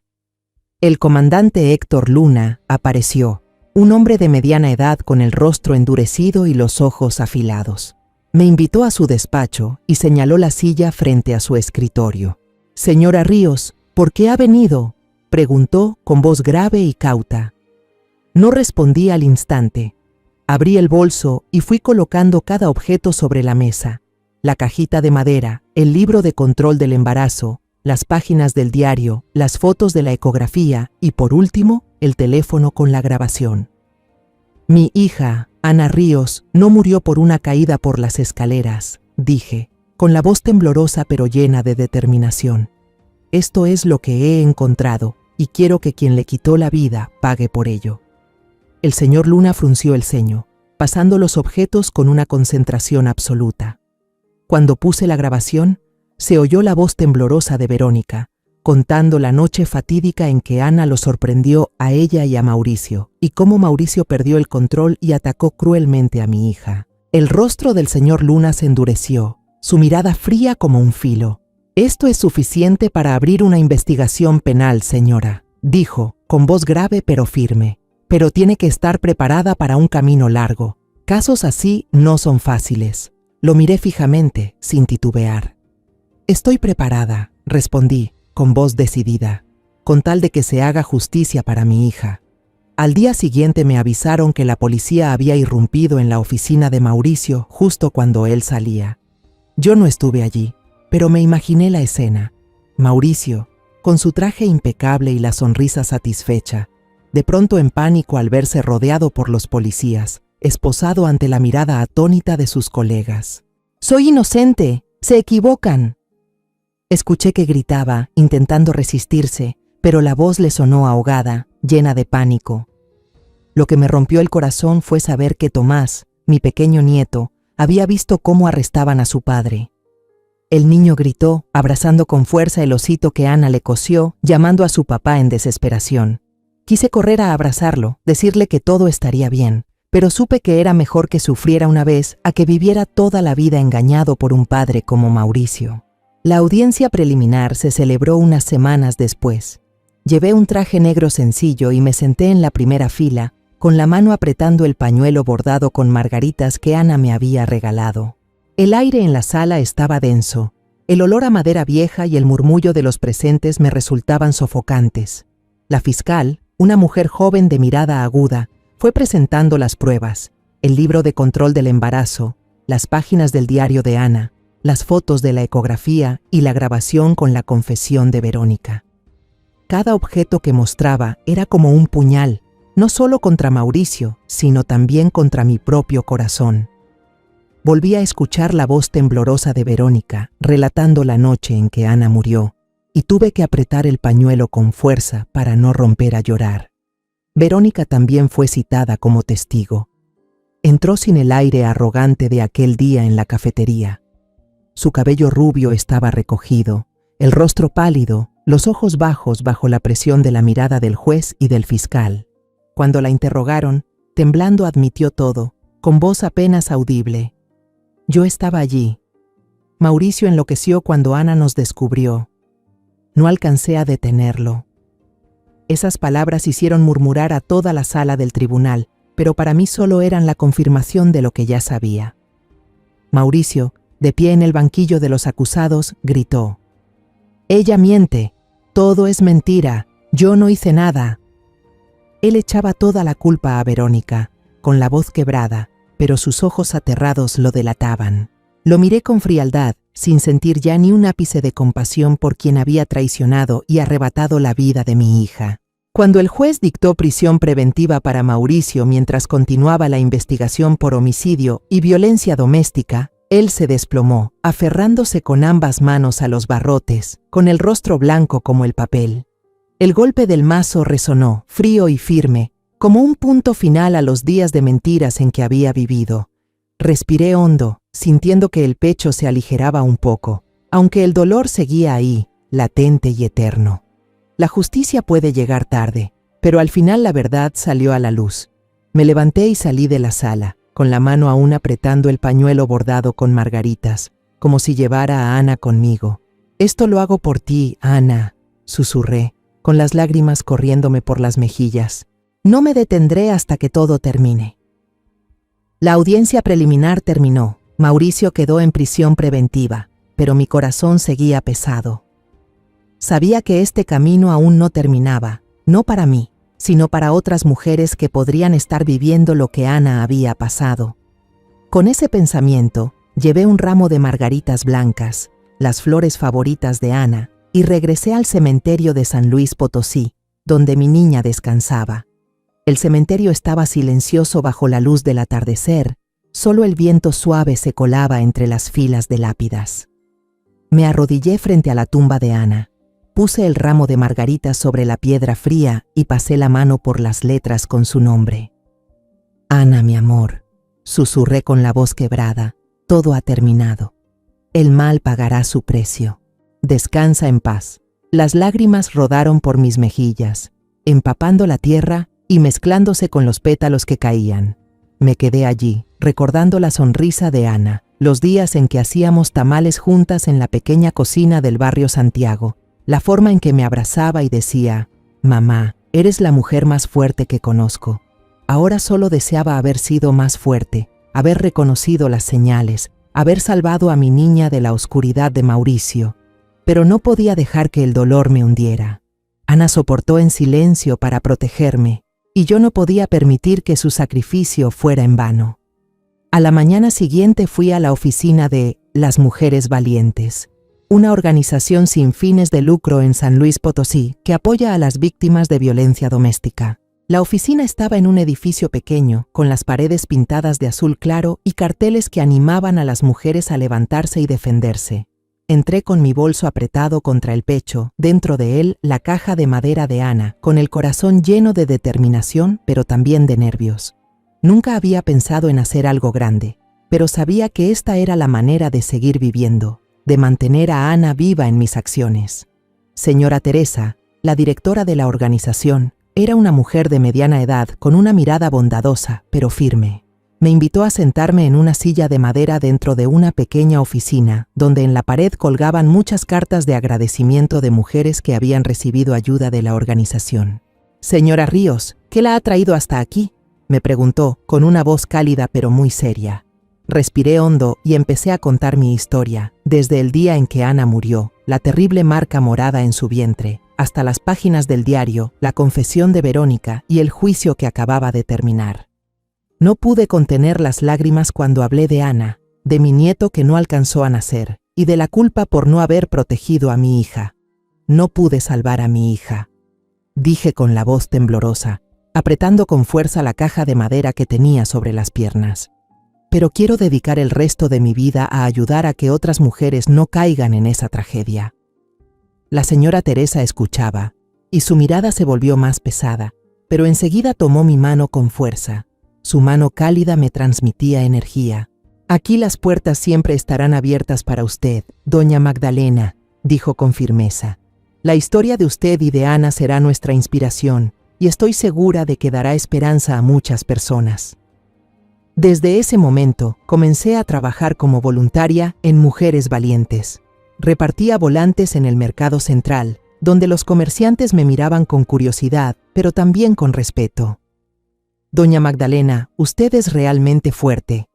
El comandante Héctor Luna apareció, un hombre de mediana edad con el rostro endurecido y los ojos afilados. Me invitó a su despacho y señaló la silla frente a su escritorio. «Señora Ríos, ¿por qué ha venido?», preguntó con voz grave y cauta. No respondí al instante. Abrí el bolso y fui colocando cada objeto sobre la mesa: la cajita de madera, el libro de control del embarazo, las páginas del diario, las fotos de la ecografía y, por último, el teléfono con la grabación. «Mi hija, Ana Ríos, no murió por una caída por las escaleras», dije, con la voz temblorosa pero llena de determinación. «Esto es lo que he encontrado y quiero que quien le quitó la vida pague por ello». El señor Luna frunció el ceño, pasando los objetos con una concentración absoluta. Cuando puse la grabación, se oyó la voz temblorosa de Verónica, contando la noche fatídica en que Ana lo sorprendió a ella y a Mauricio, y cómo Mauricio perdió el control y atacó cruelmente a mi hija. El rostro del señor Luna se endureció, su mirada fría como un filo. «Esto es suficiente para abrir una investigación penal, señora», dijo, con voz grave pero firme. «Pero tiene que estar preparada para un camino largo. Casos así no son fáciles». Lo miré fijamente, sin titubear. «Estoy preparada», respondí, con voz decidida, con tal de que se haga justicia para mi hija. Al día siguiente me avisaron que la policía había irrumpido en la oficina de Mauricio justo cuando él salía. Yo no estuve allí, pero me imaginé la escena. Mauricio, con su traje impecable y la sonrisa satisfecha, de pronto en pánico al verse rodeado por los policías, esposado ante la mirada atónita de sus colegas. «Soy inocente, se equivocan». Escuché que gritaba, intentando resistirse, pero la voz le sonó ahogada, llena de pánico. Lo que me rompió el corazón fue saber que Tomás, mi pequeño nieto, había visto cómo arrestaban a su padre. El niño gritó, abrazando con fuerza el osito que Ana le cosió, llamando a su papá en desesperación. Quise correr a abrazarlo, decirle que todo estaría bien, pero supe que era mejor que sufriera una vez a que viviera toda la vida engañado por un padre como Mauricio. La audiencia preliminar se celebró unas semanas después. Llevé un traje negro sencillo y me senté en la primera fila, con la mano apretando el pañuelo bordado con margaritas que Ana me había regalado. El aire en la sala estaba denso. El olor a madera vieja y el murmullo de los presentes me resultaban sofocantes. La fiscal, una mujer joven de mirada aguda, fue presentando las pruebas, el libro de control del embarazo, las páginas del diario de Ana, las fotos de la ecografía y la grabación con la confesión de Verónica. Cada objeto que mostraba era como un puñal, no solo contra Mauricio, sino también contra mi propio corazón. Volví a escuchar la voz temblorosa de Verónica, relatando la noche en que Ana murió, y tuve que apretar el pañuelo con fuerza para no romper a llorar. Verónica también fue citada como testigo. Entró sin el aire arrogante de aquel día en la cafetería. Su cabello rubio estaba recogido, el rostro pálido, los ojos bajos bajo la presión de la mirada del juez y del fiscal. Cuando la interrogaron, temblando admitió todo, con voz apenas audible. «Yo estaba allí. Mauricio enloqueció cuando Ana nos descubrió. No alcancé a detenerlo. Esas palabras hicieron murmurar a toda la sala del tribunal, pero para mí solo eran la confirmación de lo que ya sabía. Mauricio, de pie en el banquillo de los acusados, gritó: «Ella miente, todo es mentira, yo no hice nada». Él echaba toda la culpa a Verónica, con la voz quebrada, pero sus ojos aterrados lo delataban. Lo miré con frialdad, sin sentir ya ni un ápice de compasión por quien había traicionado y arrebatado la vida de mi hija. Cuando el juez dictó prisión preventiva para Mauricio mientras continuaba la investigación por homicidio y violencia doméstica, él se desplomó, aferrándose con ambas manos a los barrotes, con el rostro blanco como el papel. El golpe del mazo resonó, frío y firme, como un punto final a los días de mentiras en que había vivido. Respiré hondo, sintiendo que el pecho se aligeraba un poco, aunque el dolor seguía ahí, latente y eterno. La justicia puede llegar tarde, pero al final la verdad salió a la luz. Me levanté y salí de la sala, con la mano aún apretando el pañuelo bordado con margaritas, como si llevara a Ana conmigo. «Esto lo hago por ti, Ana», susurré, con las lágrimas corriéndome por las mejillas. «No me detendré hasta que todo termine». La audiencia preliminar terminó. Mauricio quedó en prisión preventiva, pero mi corazón seguía pesado. Sabía que este camino aún no terminaba, no para mí, sino para otras mujeres que podrían estar viviendo lo que Ana había pasado. Con ese pensamiento, llevé un ramo de margaritas blancas, las flores favoritas de Ana, y regresé al cementerio de San Luis Potosí, donde mi niña descansaba. El cementerio estaba silencioso bajo la luz del atardecer, solo el viento suave se colaba entre las filas de lápidas. Me arrodillé frente a la tumba de Ana. Puse el ramo de margaritas sobre la piedra fría y pasé la mano por las letras con su nombre. «Ana, mi amor», susurré con la voz quebrada, «todo ha terminado. El mal pagará su precio. Descansa en paz». Las lágrimas rodaron por mis mejillas, empapando la tierra y mezclándose con los pétalos que caían. Me quedé allí, recordando la sonrisa de Ana, los días en que hacíamos tamales juntas en la pequeña cocina del barrio Santiago, la forma en que me abrazaba y decía: «Mamá, eres la mujer más fuerte que conozco». Ahora solo deseaba haber sido más fuerte, haber reconocido las señales, haber salvado a mi niña de la oscuridad de Mauricio, pero no podía dejar que el dolor me hundiera. Ana soportó en silencio para protegerme, y yo no podía permitir que su sacrificio fuera en vano. A la mañana siguiente fui a la oficina de Las Mujeres Valientes, una organización sin fines de lucro en San Luis Potosí que apoya a las víctimas de violencia doméstica. La oficina estaba en un edificio pequeño, con las paredes pintadas de azul claro y carteles que animaban a las mujeres a levantarse y defenderse. Entré con mi bolso apretado contra el pecho, dentro de él la caja de madera de Ana, con el corazón lleno de determinación, pero también de nervios. Nunca había pensado en hacer algo grande, pero sabía que esta era la manera de seguir viviendo, de mantener a Ana viva en mis acciones. Señora Teresa, la directora de la organización, era una mujer de mediana edad con una mirada bondadosa, pero firme. Me invitó a sentarme en una silla de madera dentro de una pequeña oficina, donde en la pared colgaban muchas cartas de agradecimiento de mujeres que habían recibido ayuda de la organización. «Señora Ríos, ¿qué la ha traído hasta aquí?», me preguntó, con una voz cálida pero muy seria. Respiré hondo y empecé a contar mi historia, desde el día en que Ana murió, la terrible marca morada en su vientre, hasta las páginas del diario, la confesión de Verónica y el juicio que acababa de terminar. No pude contener las lágrimas cuando hablé de Ana, de mi nieto que no alcanzó a nacer, y de la culpa por no haber protegido a mi hija. No pude salvar a mi hija, dije con la voz temblorosa, apretando con fuerza la caja de madera que tenía sobre las piernas. Pero quiero dedicar el resto de mi vida a ayudar a que otras mujeres no caigan en esa tragedia. La señora Teresa escuchaba, y su mirada se volvió más pesada, pero enseguida tomó mi mano con fuerza. Su mano cálida me transmitía energía. «Aquí las puertas siempre estarán abiertas para usted, doña Magdalena», dijo con firmeza. «La historia de usted y de Ana será nuestra inspiración, y estoy segura de que dará esperanza a muchas personas». Desde ese momento, comencé a trabajar como voluntaria en Mujeres Valientes. Repartía volantes en el mercado central, donde los comerciantes me miraban con curiosidad, pero también con respeto. «Doña Magdalena, usted es realmente fuerte»,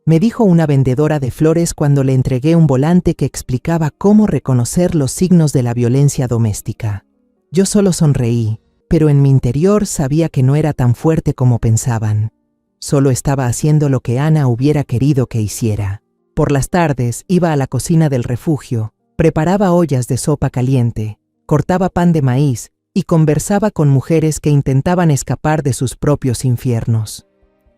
me dijo una vendedora de flores cuando le entregué un volante que explicaba cómo reconocer los signos de la violencia doméstica. Yo solo sonreí, pero en mi interior sabía que no era tan fuerte como pensaban. Solo estaba haciendo lo que Ana hubiera querido que hiciera. Por las tardes iba a la cocina del refugio, preparaba ollas de sopa caliente, cortaba pan de maíz y conversaba con mujeres que intentaban escapar de sus propios infiernos.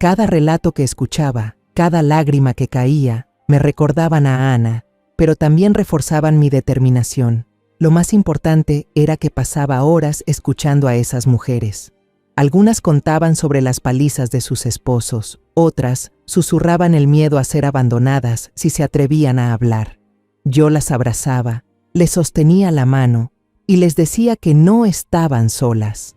Cada relato que escuchaba, cada lágrima que caía, me recordaban a Ana, pero también reforzaban mi determinación. Lo más importante era que pasaba horas escuchando a esas mujeres. Algunas contaban sobre las palizas de sus esposos, otras susurraban el miedo a ser abandonadas si se atrevían a hablar. Yo las abrazaba, les sostenía la mano y les decía que no estaban solas.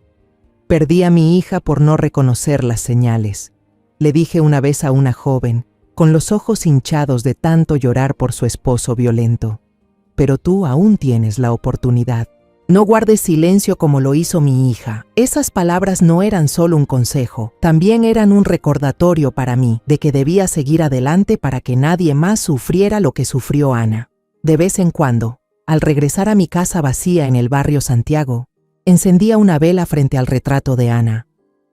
Perdí a mi hija por no reconocer las señales. Le dije una vez a una joven, con los ojos hinchados de tanto llorar por su esposo violento: «Pero tú aún tienes la oportunidad. No guardes silencio como lo hizo mi hija». Esas palabras no eran solo un consejo, también eran un recordatorio para mí de que debía seguir adelante para que nadie más sufriera lo que sufrió Ana. De vez en cuando, al regresar a mi casa vacía en el barrio Santiago, encendía una vela frente al retrato de Ana.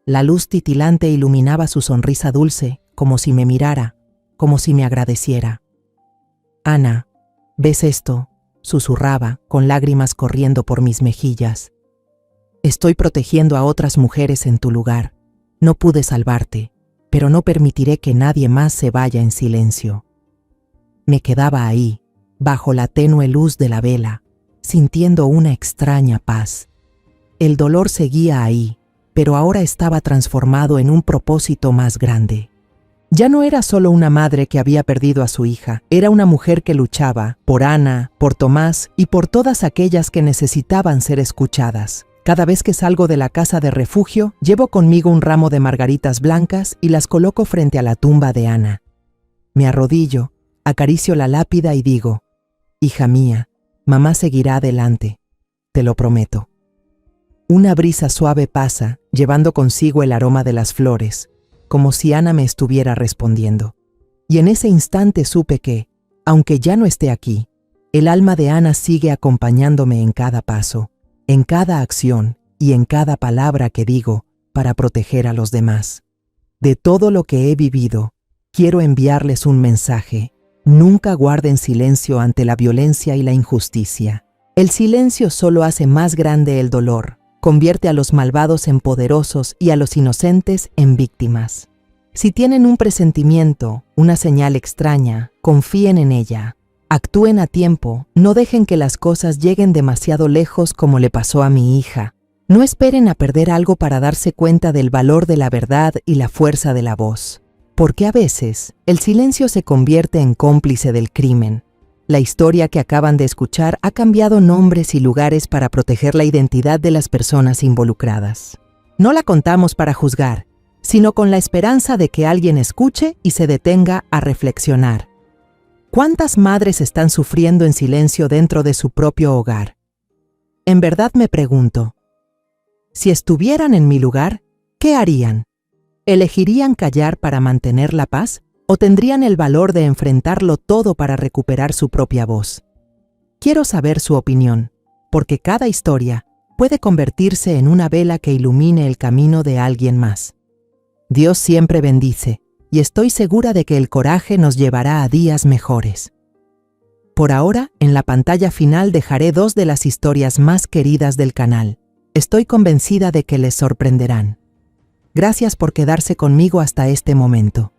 La luz titilante iluminaba su sonrisa dulce, como si me mirara, como si me agradeciera. «Ana, ¿ves esto?», susurraba, con lágrimas corriendo por mis mejillas. «Estoy protegiendo a otras mujeres en tu lugar. No pude salvarte, pero no permitiré que nadie más se vaya en silencio». Me quedaba ahí, bajo la tenue luz de la vela, sintiendo una extraña paz. El dolor seguía ahí, pero ahora estaba transformado en un propósito más grande. Ya no era solo una madre que había perdido a su hija, era una mujer que luchaba por Ana, por Tomás y por todas aquellas que necesitaban ser escuchadas. Cada vez que salgo de la casa de refugio, llevo conmigo un ramo de margaritas blancas y las coloco frente a la tumba de Ana. Me arrodillo, acaricio la lápida y digo: «Hija mía, mamá seguirá adelante, te lo prometo». Una brisa suave pasa, llevando consigo el aroma de las flores, como si Ana me estuviera respondiendo. Y en ese instante supe que, aunque ya no esté aquí, el alma de Ana sigue acompañándome en cada paso, en cada acción y en cada palabra que digo para proteger a los demás. De todo lo que he vivido, quiero enviarles un mensaje: nunca guarden silencio ante la violencia y la injusticia. El silencio solo hace más grande el dolor, convierte a los malvados en poderosos y a los inocentes en víctimas. Si tienen un presentimiento, una señal extraña, confíen en ella. Actúen a tiempo, no dejen que las cosas lleguen demasiado lejos como le pasó a mi hija. No esperen a perder algo para darse cuenta del valor de la verdad y la fuerza de la voz. Porque a veces, el silencio se convierte en cómplice del crimen. La historia que acaban de escuchar ha cambiado nombres y lugares para proteger la identidad de las personas involucradas. No la contamos para juzgar, sino con la esperanza de que alguien escuche y se detenga a reflexionar. ¿Cuántas madres están sufriendo en silencio dentro de su propio hogar? En verdad me pregunto, si estuvieran en mi lugar, ¿qué harían? ¿Elegirían callar para mantener la paz? ¿O tendrían el valor de enfrentarlo todo para recuperar su propia voz? Quiero saber su opinión, porque cada historia puede convertirse en una vela que ilumine el camino de alguien más. Dios siempre bendice, y estoy segura de que el coraje nos llevará a días mejores. Por ahora, en la pantalla final dejaré 2 de las historias más queridas del canal. Estoy convencida de que les sorprenderán. Gracias por quedarse conmigo hasta este momento.